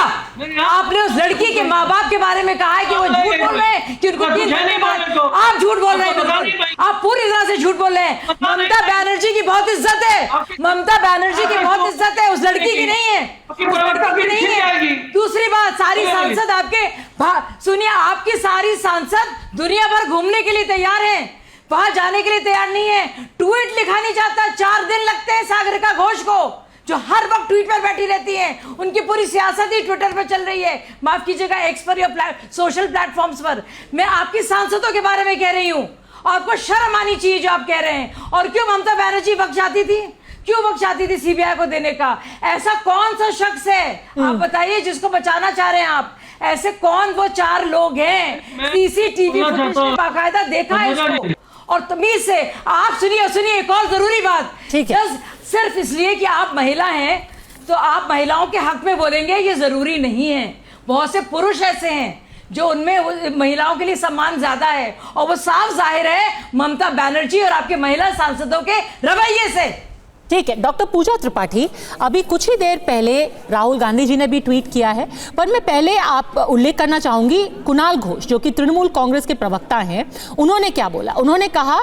आपने उस लड़की के माँ बाप के बारे में कहा है कि वो झूठ बोल रहे हैं कि उनको 3 महीने बाद, आप झूठ बोल रहे हैं, आप पूरी तरह से झूठ बोल रहे हैं। ममता बनर्जी की बहुत इज्जत है, ममता बनर्जी की बहुत इज्जत है, उस लड़की की नहीं है, उस लड़की की नहीं है। दूसरी बात, सारी सांसद आपके, सुनिए, आपकी सारी सांसद दुनिया भर घूमने के लिए तैयार हैं, वहां जाने के लिए तैयार नहीं है। ट्वीट लिखा नहीं जाता, 4 दिन लगते हैं सागरिका घोष को, जो हर वक्त ट्वीट पर बैठी रहती हैं। उनकी पूरी सियासत ही ट्विटर पर चल रही है, माफ कीजिएगा एक्स पर या सोशल प्लेटफॉर्म्स पर। मैं आपकी सांसदों के बारे में कह रही हूँ, आपको शर्म आनी चाहिए जो आप कह रहे हैं। और क्यों ममता बनर्जी वक्त चाहती थी, क्यों वक्त चाहती थी सीबीआई को देने का? ऐसा कौन सा शख्स है आप बताइए जिसको बचाना चाह रहे हैं आप? ऐसे कौन वो 4 लोग हैं? सीसीटीवी फुटेज में बाकायदा देखा है इसको। और तमीज से आप सुनिए एक और जरूरी बात, ठीक है, सिर्फ इसलिए कि आप महिला हैं तो आप महिलाओं के हक में बोलेंगे, ये जरूरी नहीं है। बहुत से पुरुष ऐसे हैं जो उनमें महिलाओं के लिए सम्मान ज्यादा है, और वो साफ जाहिर है ममता बनर्जी और आपके महिला सांसदों के रवैये से। ठीक है डॉक्टर पूजा त्रिपाठी, अभी कुछ ही देर पहले राहुल गांधी जी ने भी ट्वीट किया है, पर मैं पहले आप उल्लेख करना चाहूंगी कुणाल घोष जो कि तृणमूल कांग्रेस के प्रवक्ता हैं, उन्होंने क्या बोला? उन्होंने कहा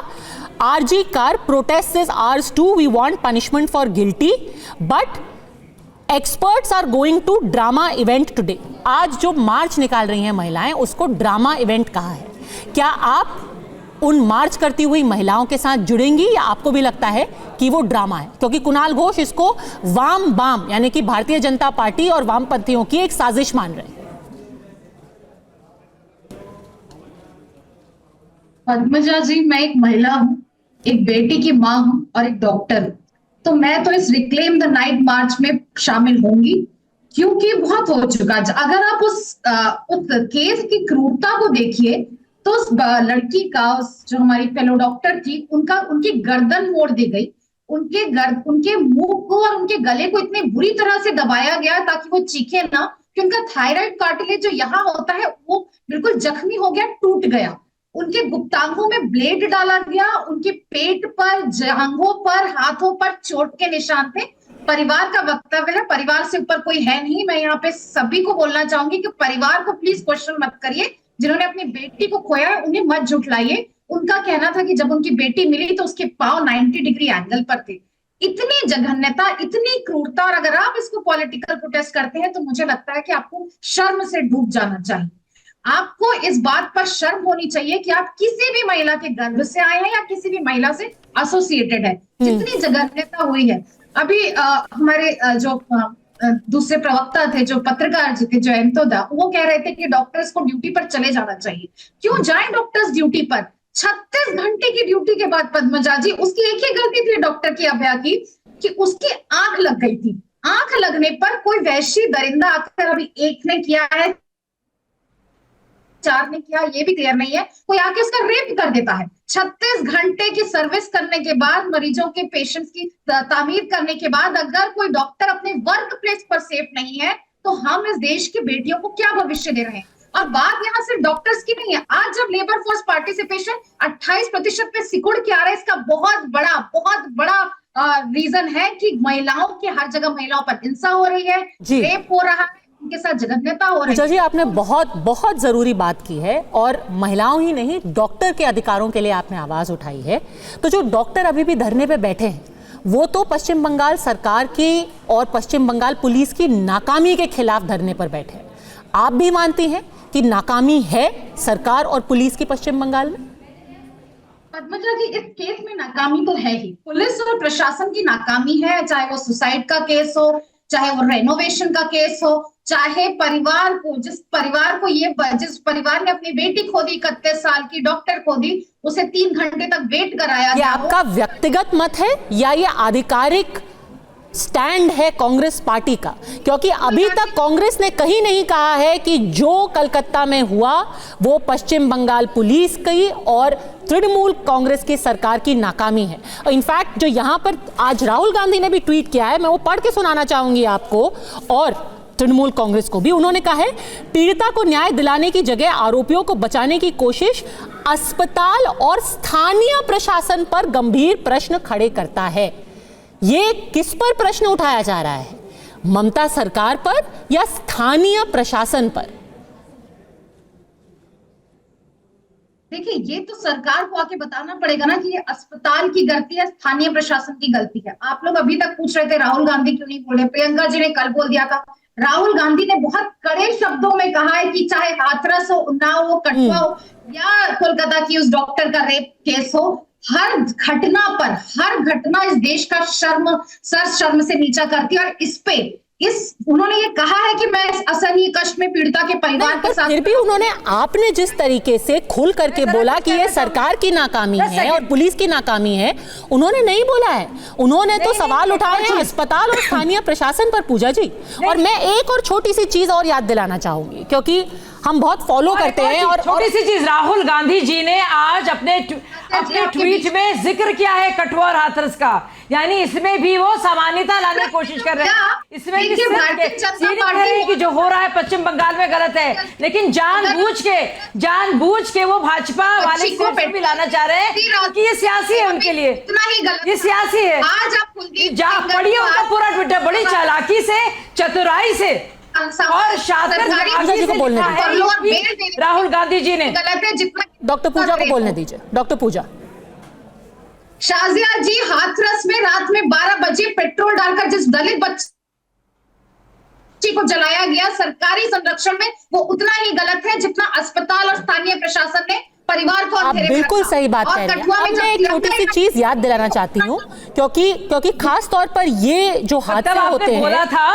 RG Kar protest is ours too, we want punishment for guilty but experts are going to drama event today. आज जो मार्च निकाल रही हैं महिलाएं, उसको ड्रामा इवेंट कहा है। क्या आप उन मार्च करती हुई महिलाओं के साथ जुड़ेंगी या आपको भी लगता है कि वो ड्रामा है? क्योंकि कुणाल घोष इसको वाम बाम यानी कि भारतीय जनता पार्टी और वामपंथियों की एक साजिश मान रहे हैं। पद्मजा जी, मैं एक महिला हूँ, एक बेटी की माँ हूँ और एक डॉक्टर हूँ, तो मैं तो इस रिक्लेम द नाइट मार्च में शामिल होंगी क्योंकि बहुत हो चुका। अगर आप उस केस की क्रूरता को देखिए तो उस लड़की का, उस जो हमारी फेलो डॉक्टर थी, उनकी गर्दन मोड़ दी गई, उनके मुंह को और उनके गले को इतनी बुरी तरह से दबाया गया ताकि वो चीखे ना, कि उनका थायराइड कार्टिलेज जो यहाँ होता है वो बिल्कुल जख्मी हो गया, टूट गया। उनके गुप्तांगों में ब्लेड डाला गया, उनके पेट पर, जांघों पर, हाथों पर चोट के निशान थे। परिवार का वक्तव्य है, परिवार से ऊपर कोई है नहीं। मैं यहाँ पे सभी को बोलना चाहूंगी कि परिवार को प्लीज क्वेश्चन मत करिए, जिन्होंने अपनी बेटी को खोया है उन्हें मत झुठलाइए। उनका कहना था कि जब उनकी बेटी मिली तो उसके पांव 90 डिग्री एंगल पर थे। इतनी जघन्यता, इतनी क्रूरता, और अगर आप इसको पॉलिटिकल प्रोटेस्ट करते हैं तो मुझे लगता है कि आपको शर्म से डूब जाना चाहिए। आपको इस बात पर शर्म होनी चाहिए कि आप किसी भी महिला के गर्भ से आए हैं या किसी भी महिला से एसोसिएटेड है। जितनी जघन्यता हुई है। अभी हमारे जो दूसरे प्रवक्ता थे, जो पत्रकार थे, जो एंतोदा, वो कह रहे थे कि डॉक्टर्स को ड्यूटी पर चले जाना चाहिए। क्यों जाएं डॉक्टर्स ड्यूटी पर? 36 घंटे की ड्यूटी के बाद पद्मजा जी, उसकी एक ही गलती थी डॉक्टर की, अभया की, कि उसकी आंख लग गई थी। आंख लगने पर कोई वैश्य दरिंदा आकर, अभी एक ने किया है, 4 ने किया, ये भी क्लियर नहीं है, कोई आके उसका रेप कर देता है। 36 घंटे की सर्विस करने के बाद, मरीजों के, पेशेंट्स की तामीर करने के बाद, अगर कोई डॉक्टर अपने वर्क प्लेस पर सेफ नहीं है तो हम इस देश की बेटियों को क्या भविष्य दे रहे हैं? और बात यहाँ सिर्फ डॉक्टर्स की नहीं है। आज जब लेबर फोर्स पार्टिसिपेशन 28% पे सिकुड़ के आ रहा है, इसका बहुत बड़ा रीजन है कि महिलाओं के हर जगह महिलाओं पर हिंसा हो रही है, जी। रेप हो रहा है, उनके साथ जघन्यता हो रही पूजा है। जी, आपने बहुत बहुत जरूरी बात की है और महिलाओं ही नहीं, डॉक्टर के अधिकारों के लिए आपने आवाज उठाई है। तो जो डॉक्टर अभी भी धरने पे बैठे हैं, वो तो पश्चिम बंगाल सरकार की और पश्चिम बंगाल पुलिस की नाकामी के खिलाफ धरने पर बैठे हैं। आप भी मानती हैं कि नाकामी है सरकार और पुलिस की पश्चिम बंगाल में? पद्मजा जी, इस केस में नाकामी तो है ही, पुलिस और प्रशासन की नाकामी है, चाहे वो सुसाइड का केस हो, चाहे वो रेनोवेशन का केस हो, चाहे परिवार को, जिस परिवार ने अपनी बेटी खो दी, 31 साल की डॉक्टर खो दी, उसे 3 घंटे तक वेट कराया। ये आपका व्यक्तिगत मत है या ये आधिकारिक स्टैंड है कांग्रेस पार्टी का? क्योंकि अभी तक कांग्रेस ने कहीं नहीं कहा है कि जो कलकत्ता में हुआ वो पश्चिम बंगाल पुलिस की और तृणमूल कांग्रेस की सरकार की नाकामी है। इनफैक्ट जो यहां पर आज राहुल गांधी ने भी ट्वीट किया है, मैं वो पढ़ के सुनाना चाहूंगी आपको, और तृणमूल कांग्रेस को भी उन्होंने कहा है, पीड़िता को न्याय दिलाने की जगह आरोपियों को बचाने की कोशिश अस्पताल और स्थानीय प्रशासन पर गंभीर प्रश्न खड़े करता है। ये किस पर प्रश्न उठाया जा रहा है, ममता सरकार पर या स्थानीय प्रशासन पर? देखिए, ये तो सरकार को आके बताना पड़ेगा ना कि ये अस्पताल की गलती है, स्थानीय प्रशासन की गलती है। आप लोग अभी तक पूछ रहे थे राहुल गांधी क्यों नहीं बोले, प्रियंका जी ने कल बोल दिया था। राहुल गांधी ने बहुत कड़े शब्दों में कहा है कि चाहे हाथरस हो, उन्नाव हो, कठुआ हो या कोलकाता की उस डॉक्टर का रेप केस हो, हर घटना इस देश का शर्म से नीचा करती है। और उन्होंने ये कहा है कि मैं इस असहनीय कष्ट में पीड़िता के परिवार के साथ, फिर भी उन्होंने, आपने जिस तरीके से खुल करके बोला कि ये सरकार की नाकामी है और पुलिस की नाकामी है, उन्होंने नहीं बोला है। उन्होंने तो सवाल उठाए हैं अस्पताल और स्थानीय प्रशासन पर, पूजा जी। और मैं एक और छोटी सी चीज और याद दिलाना चाहूंगी, क्योंकि हम बहुत फॉलो करते हैं। और छोटी सी चीज, राहुल गांधी जी ने आज अपने ट्वीट में जिक्र किया है कठुआ और हाथरस का, यानी इसमें भी वो सामान्यता लाने की कोशिश कर रहे हैं। इसमें भी कि जो हो रहा है पश्चिम बंगाल में गलत है, लेकिन जानबूझ के वो भाजपा वाले को भी लाना चाह रहे हैं कि ये सियासी है उनके लिए, ये सियासी है। आज आप पढ़िए उनका पूरा ट्विटर, बड़ी चालाकी से, चतुराई से और शातिर को बोलने दीजिए। राहुल गांधी जी ने, डॉक्टर पूजा को बोलने दीजिए। डॉक्टर पूजा। शाजिया जी, हाथरस में रात में 12 बजे पेट्रोल डालकर जिस दलित बच्ची को जलाया गया सरकारी संरक्षण में, वो उतना ही गलत है जितना अस्पताल और स्थानीय प्रशासन ने परिवार को। आप बिल्कुल सही बात कह रहे हैं। अब मैं एक छोटी सी चीज याद दिलाना चाहती हूँ, क्योंकि खास तौर पर ये जो हादसे होते हैं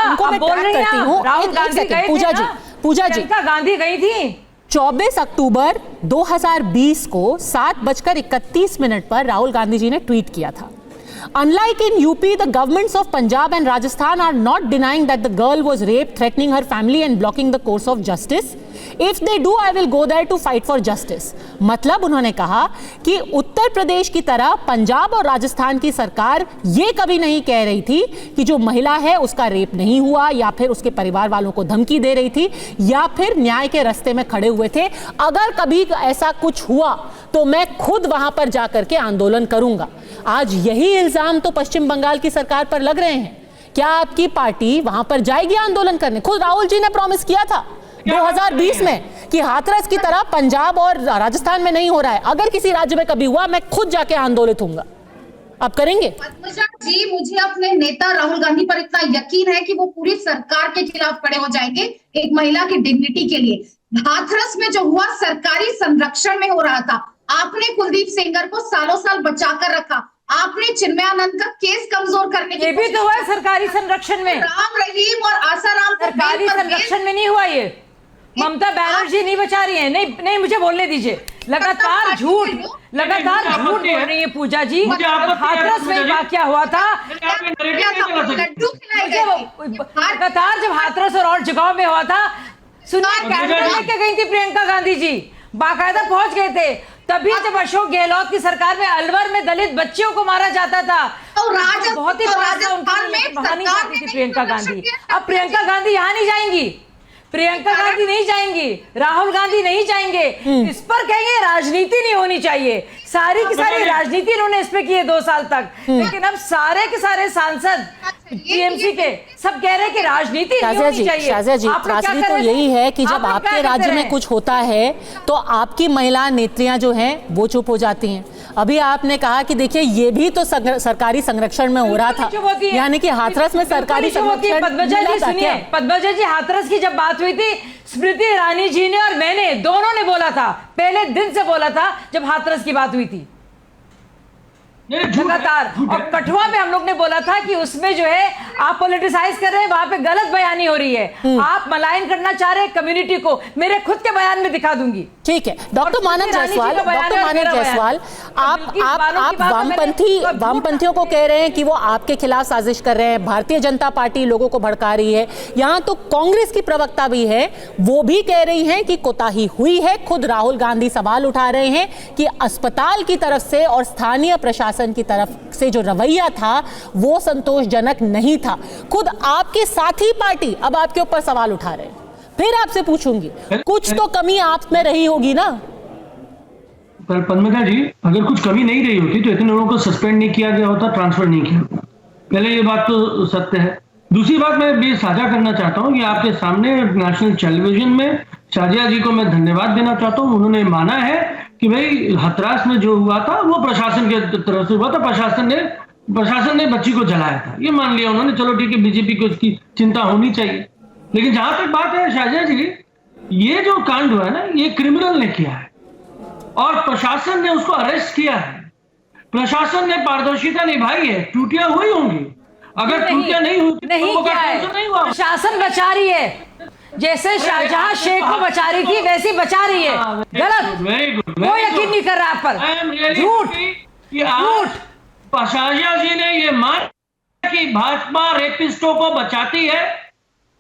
उनको मैं ट्रैक करती हूँ। पूजा जी, गांधी गई थी 24 अक्टूबर 2020 को 7:31 पर राहुल गांधी जी ने ट्वीट किया था, Unlike in UP, the governments of Punjab and Rajasthan are not denying that the girl was raped, threatening her family and blocking the course of justice. If they do, I will go there to fight for justice. मतलब उन्होंने कहा कि उत्तर प्रदेश की तरह पंजाब और राजस्थान की सरकार ये कभी नहीं कह रही थी कि जो महिला है उसका रेप नहीं हुआ, या फिर उसके परिवार वालों को धमकी दे रही थी, या फिर न्याय के रास्ते में खड़े हुए थे। अगर कभी ऐसा कुछ हुआ तो मैं खुद वहां पर जाकर के आंदोलन करूंगा। आज यही इल्जाम तो पश्चिम बंगाल की सरकार पर लग रहे हैं। क्या आपकी पार्टी वहां पर जाएगी आंदोलन करने? खुद राहुल जी ने प्रॉमिस किया था 2020 में कि हाथरस की तरह पंजाब और राजस्थान में नहीं हो रहा है, अगर किसी राज्य में कभी हुआ मैं खुद जाके आंदोलित होऊंगा। आप करेंगे? पद्मजा जी, मुझे अपने नेता राहुल गांधी पर इतना यकीन है कि वो पूरी सरकार के खिलाफ खड़े हो जाएंगे एक महिला की डिग्निटी के लिए। हाथरस में जो हुआ सरकारी संरक्षण में हो रहा था। आपने कुलदीप सेंगर को सालों साल बचाकर रखा, आपने चिन्मयानंद का केस कमजोर करने की, ये भी तो हुआ सरकारी संरक्षण में। राम रहीम और आसाराम सरकारी संरक्षण में नहीं हुआ ये। ममता बनर्जी नहीं बचा रही है। नहीं मुझे बोलने दीजिए। लगातार झूठ बोल रही है पूजा जी। हाथरस में वाकया हुआ था, लगातार जब हाथरस और जगह में हुआ था, सुनिए कैंडल लेके गई थी प्रियंका गांधी जी, बाकायदा पहुंच गए थे। तभी जब अशोक गहलोत की सरकार में अलवर में दलित बच्चियों को मारा जाता था, बहुत ही बहानी जाती थी प्रियंका गांधी। अब प्रियंका गांधी यहाँ नहीं जाएंगी, प्रियंका गांधी नहीं जाएंगी, राहुल गांधी नहीं जाएंगे, इस पर कहेंगे राजनीति नहीं होनी चाहिए। सारी की सारी राजनीति इन्होंने इस पे की है 2 साल तक, लेकिन अब सारे के सारे सांसद टीएमसी के सब कह रहे हैं कि राजनीति नहीं होनी चाहिए। शाजिया जी, त्रासदी तो यही है कि जब आपके राज्य में कुछ होता है तो आपकी महिला नेत्रियां जो हैं वो चुप हो जाती हैं। अभी आपने कहा कि देखिए ये भी तो सरकारी संरक्षण में हो रहा था, यानी कि हाथरस में सरकारी संरक्षण। पद्मजा जी, हाथरस की जब बात हुई थी, स्मृति ईरानी जी ने और मैंने दोनों ने बोला था, पहले दिन से बोला था जब हाथरस की बात हुई थी लगातार। और कठुआ पे हम लोग ने बोला था कि उसमें जो है आप पॉलिटिसाइज कर रहे हैं, वहां पे गलत बयानी हो रही है, आप मलाइन करना चाह रहे हैं कम्युनिटी को। मेरे खुद के बयान में दिखा दूंगी। ठीक है, डॉक्टर मानव जायसवाल, आप वामपंथियों को कह रहे हैं कि वो आपके खिलाफ साजिश कर रहे हैं, भारतीय जनता पार्टी लोगों को भड़का रही है। यहाँ तो कांग्रेस की प्रवक्ता भी है, वो भी कह रही हैं कि कोताही हुई है। खुद राहुल गांधी सवाल उठा रहे हैं कि अस्पताल की तरफ से और स्थानीय प्रशासन की तरफ से जो रवैया था वो संतोषजनक नहीं था। खुद आपके साथी पार्टी अब आपके ऊपर सवाल उठा रहे हैं। फिर आपसे पूछूंगी, कुछ तो कमी आप में रही होगी ना? पर पद्मजा जी, अगर कुछ कमी नहीं रही होती तो इतने लोगों को सस्पेंड नहीं किया गया होता, ट्रांसफर नहीं किया होता। पहले ये बात तो सत्य है। दूसरी बात मैं भी साझा करना चाहता हूँ कि आपके सामने नेशनल टेलीविजन में शाजिया जी को मैं धन्यवाद देना चाहता हूँ। उन्होंने माना है कि भाई हाथरस में जो हुआ था वो प्रशासन के तरफ से हुआ था, प्रशासन ने बच्ची को जलाया था, ये मान लिया उन्होंने। चलो ठीक है, बीजेपी को इसकी चिंता होनी चाहिए। लेकिन जहां तक बात है शाजिया जी, ये जो कांड हुआ है ना, ये क्रिमिनल ने किया है और प्रशासन ने उसको अरेस्ट किया है। प्रशासन ने पारदर्शिता निभाई है। त्रुटियां हुई होंगी, अगर त्रुटियां नहीं हुई तो प्रशासन बचा रही है, जैसे शाहजहां शेख को बचा रही थी वैसी बचा रही है। गलत, वो यकीन नहीं कर रहा आप पर। झूठ। शाहजहां जी ने ये मान कि भाजपा रेपिस्टों को बचाती है,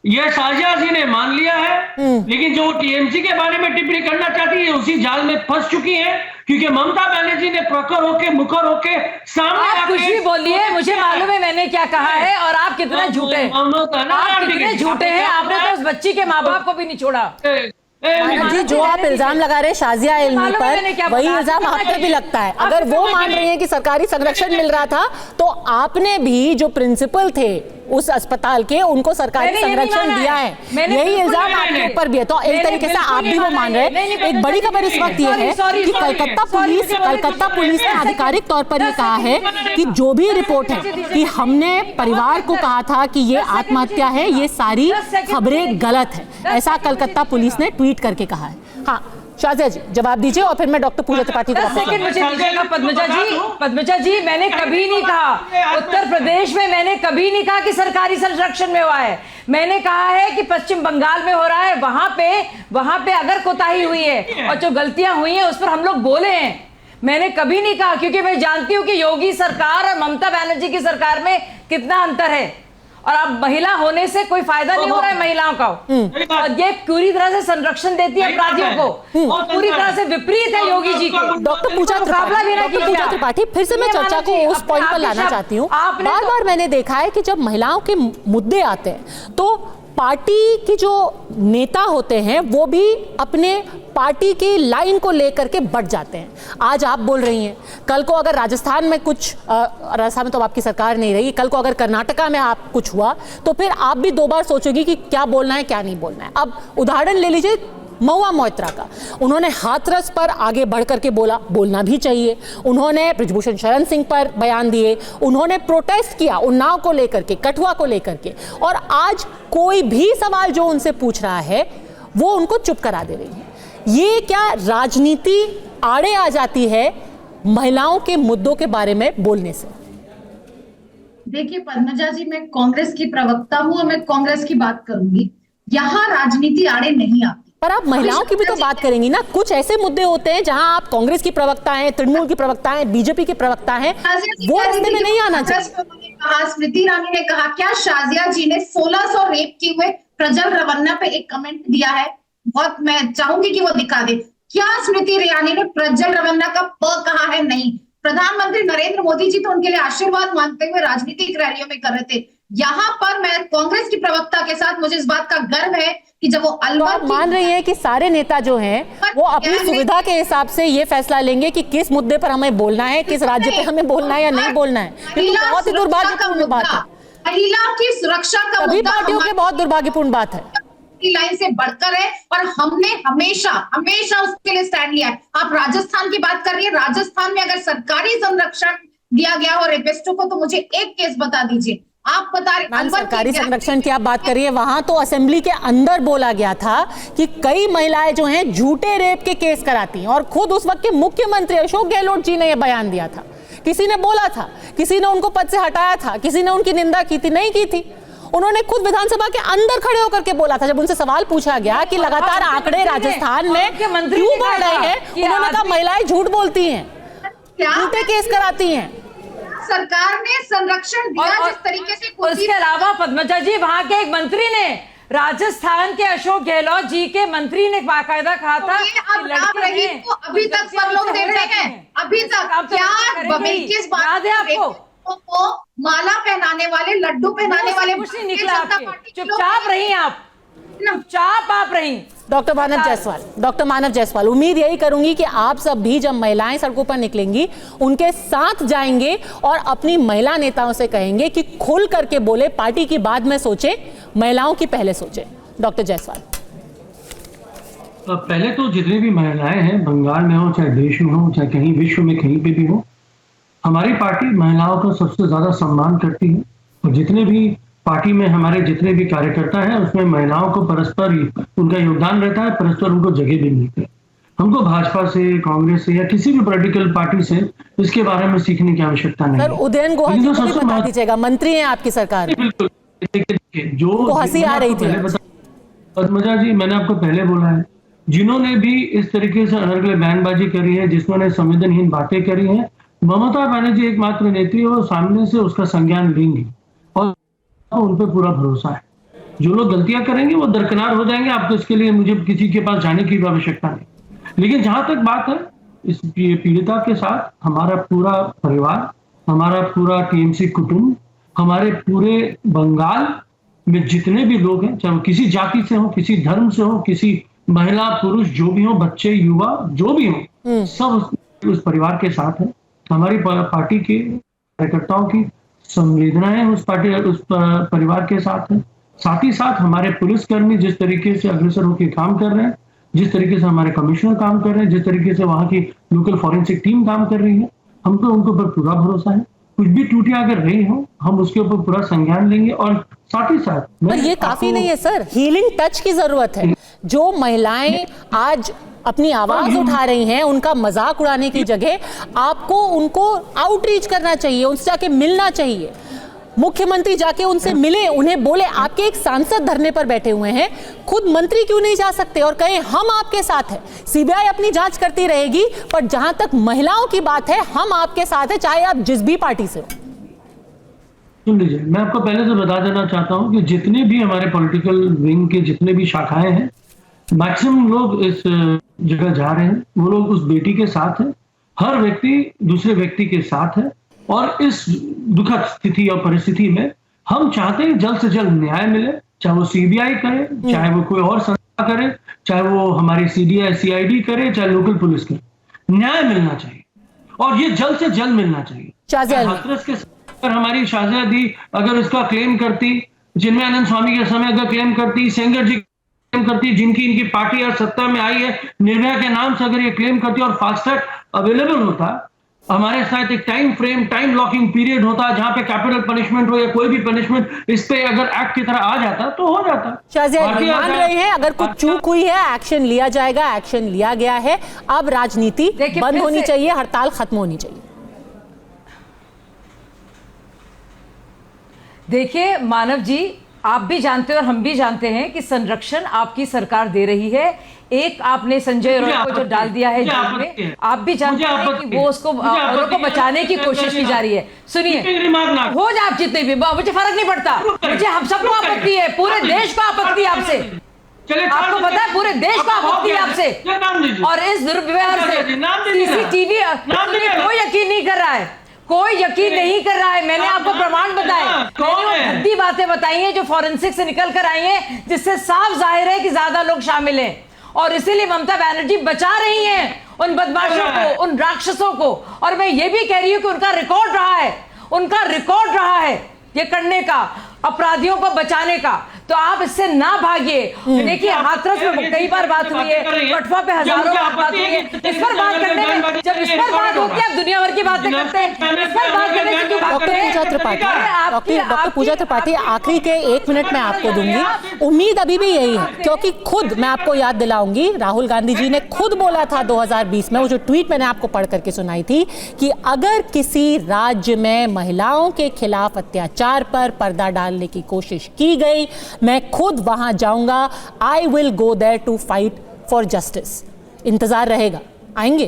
यह शाहजहां जी ने मान लिया है। लेकिन जो टीएमसी के बारे में टिप्पणी करना चाहती है उसी जाल में फंस चुकी है, क्योंकि ममता बनर्जी ने प्रखर होके मुखर होके सामने आप कुछ भी बोलिए, मुझे मालूम है मैंने क्या कहा है और आप कितने झूठे हैं। आप कितने झूठे हैं, आपने तो उस बच्ची के माँ बाप को भी नहीं छोड़ा। जी, जो आप इल्जाम लगा रहे हैं शाजिया इल्मी पर, वही इल्जाम आप पर भी लगता है। अगर वो मान रही हैं कि सरकारी संरक्षण मिल रहा था, तो आपने भी जो प्रिंसिपल थे उस अस्पताल के, उनको सरकारी संरक्षण दिया है, यही इल्जाम आपके ऊपर भी है। तो एक तरीके से आप भी वो मान रहे हैं। एक बड़ी खबर इस वक्त ये है कि कलकत्ता पुलिस ने आधिकारिक तौर पर ये कहा है कि जो भी रिपोर्ट है कि हमने परिवार को कहा था कि ये आत्महत्या है, ये सारी खबरें गलत है, ऐसा कलकत्ता पुलिस ने ट्वीट करके कहा है। हाँ शाजिया जी, जवाब दीजिए और फिर मैं डॉक्टर पूजा त्रिपाठी को। 10 सेकंड मुझे दीजिएगा। पद्मजा जी, मैंने कभी नहीं कहा उत्तर प्रदेश में, मैंने कभी नहीं कहा कि सरकारी संरक्षण में हुआ है। मैंने कहा है कि पश्चिम बंगाल में हो रहा है, वहां पे अगर कोताही हुई है और जो गलतियां हुई हैं उस पर हम लोग बोले हैं। मैंने कभी नहीं कहा, क्योंकि मैं जानती हूं कि योगी सरकार और ममता बनर्जी की सरकार में कितना अंतर है और अब महिला होने से कोई फायदा नहीं हो रहा है महिलाओं का। और ये पूरी तरह से संरक्षण देती है अपराधियों को, पूरी तरह से विपरीत है योगी जी के। डॉक्टर पूजा त्रिपाठी, फिर से मैं चर्चा को उस पॉइंट पर लाना चाहती हूँ। बार बार मैंने देखा है कि जब महिलाओं के मुद्दे आते हैं तो पार्टी की जो नेता होते हैं वो भी अपने पार्टी की लाइन को लेकर के बढ़ जाते हैं। आज आप बोल रही हैं, कल को अगर राजस्थान में कुछ, राजस्थान में तो आपकी सरकार नहीं रही, कल को अगर कर्नाटका में आप कुछ हुआ तो फिर आप भी 2 बार सोचोगी कि क्या बोलना है क्या नहीं बोलना है। अब उदाहरण ले लीजिए महुआ मोइत्रा का, उन्होंने हाथरस पर आगे बढ़ करके बोलना भी चाहिए। उन्होंने बृजभूषण शरण सिंह पर बयान दिए, उन्होंने प्रोटेस्ट किया उन्नाव को लेकर के, कठुआ को लेकर के, और आज कोई भी सवाल जो उनसे पूछ रहा है वो उनको चुप करा दे रही है। ये क्या राजनीति आड़े आ जाती है महिलाओं के मुद्दों के बारे में बोलने से? देखिए पद्मजा जी, मैं कांग्रेस की प्रवक्ता हूं और मैं कांग्रेस की बात करूंगी। यहाँ राजनीति आड़े नहीं आती। पर आप महिलाओं की भी तो बात करेंगी ना। कुछ ऐसे मुद्दे होते हैं जहां आप कांग्रेस की प्रवक्ता हैं, तृणमूल की प्रवक्ता हैं, बीजेपी के प्रवक्ता हैं, वो रास्ते में नहीं आना चाहिए। स्मृति ईरानी ने कहा, क्या शाजिया जी ने 1600 रेप किए हुए प्रज्वल रेवन्ना पे एक कमेंट दिया है? बहुत मैं चाहूंगी कि वो दिखा दे। क्या स्मृति ईरानी ने प्रज्वल रेवन्ना का प कहा है? नहीं। प्रधानमंत्री नरेंद्र मोदी जी तो उनके लिए आशीर्वाद मांगते हुए राजनीतिक रैलियों में कर रहे थे। यहाँ पर मैं कांग्रेस की प्रवक्ता के साथ मुझे इस बात का गर्व है कि जब वो तो अलवर आप मान रही हैं कि सारे नेता जो हैं वो अपनी सुविधा के हिसाब से ये फैसला लेंगे कि किस मुद्दे पर हमें बोलना है, किस राज्य पे हमें बोलना है या नहीं बोलना है? महिला बहुत ही दुर्भाग्यपूर्ण बात है। महिला की सुरक्षा का सभी मुद्दा पार्टियों के बहुत दुर्भाग्यपूर्ण बात है। की लाइन से बढ़कर है और हमने हमेशा हमेशा उसके लिए स्टैंड लिया है। आप राजस्थान की बात कर रही है, राजस्थान में अगर सरकारी संरक्षण दिया गया हो रेपिस्टों को, तो मुझे एक केस बता दीजिए। आप बता रहे सरकारी संरक्षण की आप बात करिए, वहां तो असेंबली के अंदर बोला गया था कि कई महिलाएं जो हैं झूठे रेप के केस कराती हैं, और खुद उस वक्त के मुख्यमंत्री अशोक गहलोत जी ने यह बयान दिया था। किसी ने बोला था, किसी ने उनको पद से हटाया था, किसी ने उनकी निंदा की थी, नहीं की थी। उन्होंने खुद विधानसभा के अंदर खड़े होकर के बोला था, जब उनसे सवाल पूछा गया कि लगातार आंकड़े राजस्थान में क्यों बढ़ रहे हैं, उन्होंने कहा महिलाएं झूठ बोलती हैं, झूठे केस कराती हैं। सरकार ने संरक्षण दिया जिस तरीके से। उसके अलावा पद्मजा जी, वहां के एक मंत्री ने, राजस्थान के अशोक गहलोत जी के मंत्री ने बाकायदा कहा था अब आप रही तो अभी तक सब लोग दे रहे हैं, अभी तक क्या बिल्किस बात है आपको को माला पहनाने वाले, लड्डू पहनाने वाले कुछ नहीं निकला आपके, चुपचाप रही आप, चुपचाप आप रही। डॉक्टर मानव जायसवाल, उम्मीद यही करूंगी कि आप सब भी जब महिलाएं सड़कों पर निकलेंगी उनके साथ जाएंगे और अपनी महिला नेताओं से कहेंगे कि खुल करके बोले, पार्टी की बाद में सोचे, महिलाओं की पहले सोचे। डॉक्टर जायसवाल, पहले तो जितनी भी महिलाएं हैं, बंगाल में हो, चाहे देश में हो, चाहे कहीं विश्व में कहीं पे भी हो, हमारी पार्टी महिलाओं का सबसे ज्यादा सम्मान करती है। और जितने भी पार्टी में हमारे जितने भी कार्यकर्ता हैं, उसमें महिलाओं को परस्पर उनका योगदान रहता है, परस्पर उनको जगह भी मिलती है। हमको भाजपा से, कांग्रेस से या किसी भी पॉलिटिकल पार्टी से इसके बारे में सीखने की आवश्यकता नहीं है। उदयन गुहा जी को भी बता दीजिएगा, मंत्री हैं आपकी सरकार में। बिल्कुल, जो हंसी आ रही थी। पद्मजा जी, मैंने आपको पहले बोला है, जिन्होंने भी इस तरीके से अनर्गल बयानबाजी करी है, जिन्होंने संवेदनहीन बातें करी हैं, ममता बनर्जी एकमात्र नेत्री और सामने से उसका संज्ञान लेंगी और उन पर पूरा भरोसा है। जो लोग गलतियां करेंगे वो दरकिनार हो जाएंगे, आपको इसके लिए मुझे किसी के पास जाने की भी आवश्यकता नहीं। लेकिन जहां तक बात है इस पीड़िता के साथ, हमारा पूरा परिवार, हमारा पूरा टीएमसी कुटुंब, हमारे पूरे बंगाल में जितने भी लोग हैं, चाहे वो किसी जाति से हो, किसी धर्म से हो, किसी महिला पुरुष जो भी हो, बच्चे युवा जो भी हो, सब उस परिवार के साथ है। हमारी पार्टी के कार्यकर्ताओं की संवेदनाएं उस परिवार के साथ है। साथ ही साथ हमारे पुलिसकर्मी जिस तरीके से अग्रसर होकर काम कर रहे हैं, जिस तरीके से हमारे कमिश्नर काम कर रहे हैं, जिस तरीके से वहां की लोकल फॉरेंसिक टीम काम कर रही है, हमको उनके ऊपर पूरा भरोसा है। कुछ भी त्रुटियां अगर रही हो, हम उसके ऊपर पूरा संज्ञान लेंगे। और साथ ही साथ पर ये काफी नहीं है सर, हीलिंग टच की जरूरत है। जो महिलाएं आज अपनी आवाज उठा रही हैं, उनका मजाक उड़ाने की जगह आपको उनको आउटरीच करना चाहिए, उनसे जाके मिलना चाहिए। मुख्यमंत्री जाके उनसे मिले, उन्हें बोले, आपके एक सांसद धरने पर बैठे हुए हैं, खुद मंत्री क्यों नहीं जा सकते और कहें हम आपके साथ हैं। सीबीआई अपनी जांच करती रहेगी, पर जहां तक महिलाओं की बात है, हम आपके साथ हैं, चाहे आप जिस भी पार्टी से हो। सुन लीजिए, मैं आपको पहले से बता देना चाहता हूं कि जितने भी हमारे पॉलिटिकल विंग के जितने भी शाखाएं हैं, मैक्सिमम लोग इस जगह जा रहे हैं, वो लोग उस बेटी के साथ है। हर व्यक्ति दूसरे व्यक्ति के साथ है और इस दुखद स्थिति और परिस्थिति में हम चाहते हैं जल्द से जल्द न्याय मिले, चाहे वो सीबीआई करे, चाहे वो कोई और संस्था करे, चाहे वो हमारी सीआईडी करे, चाहे लोकल पुलिस करे, न्याय मिलना चाहिए और ये जल्द से जल्द मिलना चाहिए। हाथरस के अगर हमारी शाजिया दी अगर इसका क्लेम करती, चिन्मयानंद स्वामी के समय अगर क्लेम करती, सेंगर जी क्लेम करती, जिनकी इनकी पार्टी आज सत्ता में आई है, निर्भया के नाम से अगर ये क्लेम करती और फास्ट ट्रैक अवेलेबल होता, हमारे साथ एक time frame, time locking period होता जहां पे कैपिटल पनिशमेंट हो या कोई भी पनिशमेंट इस पे अगर एक्ट की तरह आ जाता तो हो जाता। मान रहे हैं अगर कुछ चूक हुई है एक्शन लिया जाएगा, एक्शन लिया गया है। अब राजनीति बंद होनी चाहिए, हड़ताल खत्म होनी चाहिए। देखिए मानव जी, आप भी जानते हैं और हम भी जानते हैं कि संरक्षण आपकी सरकार दे रही है। एक आपने संजय रॉय को जो डाल दिया है जेल में, आप भी जानते हैं कि वो उसको औरों को बचाने की कोशिश की जा रही है। सुनिए, हो जाए आप जितने भी, मुझे फर्क नहीं पड़ता, मुझे हम सबको आपत्ति है, पूरे देश को आपत्ति है आपसे। आपको पता है पूरे देश को आपत्ति है आपसे और इस दुर्व्यवहार से। सीसीटीवी कोई यकीन नहीं कर रहा है, कोई यकीन नहीं कर रहा है। मैंने आपको प्रमाण बताए, मैंने वो भद्दी बातें बताई हैं जो फॉरेंसिक से निकल कर आई हैं, जिससे साफ जाहिर है कि ज्यादा लोग शामिल हैं, और इसीलिए ममता बनर्जी बचा रही हैं उन बदमाशों को, उन राक्षसों को। और मैं ये भी कह रही हूं कि उनका रिकॉर्ड रहा है ये करने का, अपराधियों को बचाने का। तो आप इससे ना भागिए। देखिए हाथरस में कई बार बात हुई है, कठुआ पे हजारों बार बात हुई है। इस पर बात करने में, जब इस पर बात होती है आप दुनिया भर की बातें करते हैं, इस पर बात करने से क्यों भागते हैं? डॉक्टर पूजा त्रिपाठी, आखिरी के 1 मिनट मैं आपको दूंगी। उम्मीद अभी भी यही है, क्योंकि खुद मैं आपको याद दिलाऊंगी, राहुल गांधी जी ने खुद बोला था 2020 में, वो जो ट्वीट मैंने आपको पढ़ करके सुनाई थी, कि अगर किसी राज्य में महिलाओं के खिलाफ अत्याचार पर पर्दा डालने की कोशिश की गई, मैं खुद वहां जाऊंगा। I will go there to fight for justice. इंतजार रहेगा, आएंगे।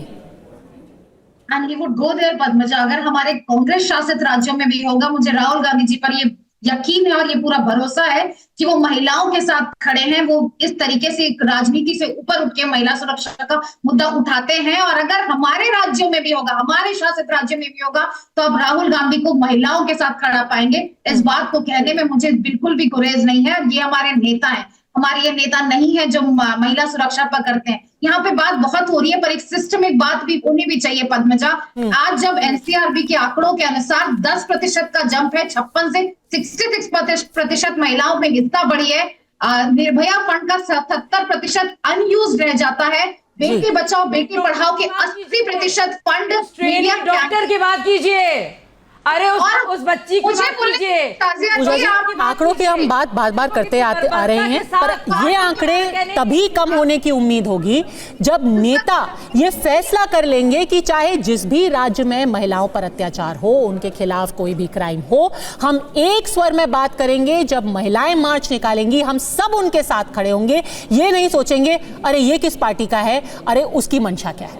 And he would go there Padmaja. अगर हमारे कांग्रेस शासित राज्यों में भी होगा, मुझे राहुल गांधी जी पर ये यकीन है और ये पूरा भरोसा है कि वो महिलाओं के साथ खड़े हैं। वो इस तरीके से राजनीति से ऊपर उठ के महिला सुरक्षा का मुद्दा उठाते हैं। और अगर हमारे राज्यों में भी होगा, हमारे शासित राज्यों में भी होगा, तो अब राहुल गांधी को महिलाओं के साथ खड़ा पाएंगे। इस बात को कहने में मुझे बिल्कुल भी गुरेज नहीं है। ये हमारे नेता हैं, हमारे ये नेता नहीं है जो महिला सुरक्षा पर करते हैं। यहाँ पे बात बहुत हो रही है, पर एक सिस्टमिक बात भी होनी भी चाहिए पद्मजा। आज जब एनसीआरबी के आंकड़ों के अनुसार 10% का जंप है, 56 से 66% महिलाओं में विधता बढ़ी है। निर्भया फंड का 77% अनयूज्ड रह जाता है। बेटी बचाओ बेटी पढ़ाओ के 80% फंड मीडिया डॉक्टर की बात कीजिए। अरे उस बच्ची की बात कीजिए। आंकड़ों की हम बात बार करते आ रहे हैं, पर ये आंकड़े तभी कम होने की उम्मीद होगी जब नेता ये फैसला कर लेंगे कि चाहे जिस भी राज्य में महिलाओं पर अत्याचार हो, उनके खिलाफ कोई भी क्राइम हो, हम एक स्वर में बात करेंगे। जब महिलाएं मार्च निकालेंगी, हम सब उनके साथ खड़े होंगे। ये नहीं सोचेंगे अरे ये किस पार्टी का है, अरे उसकी मंशा क्या है।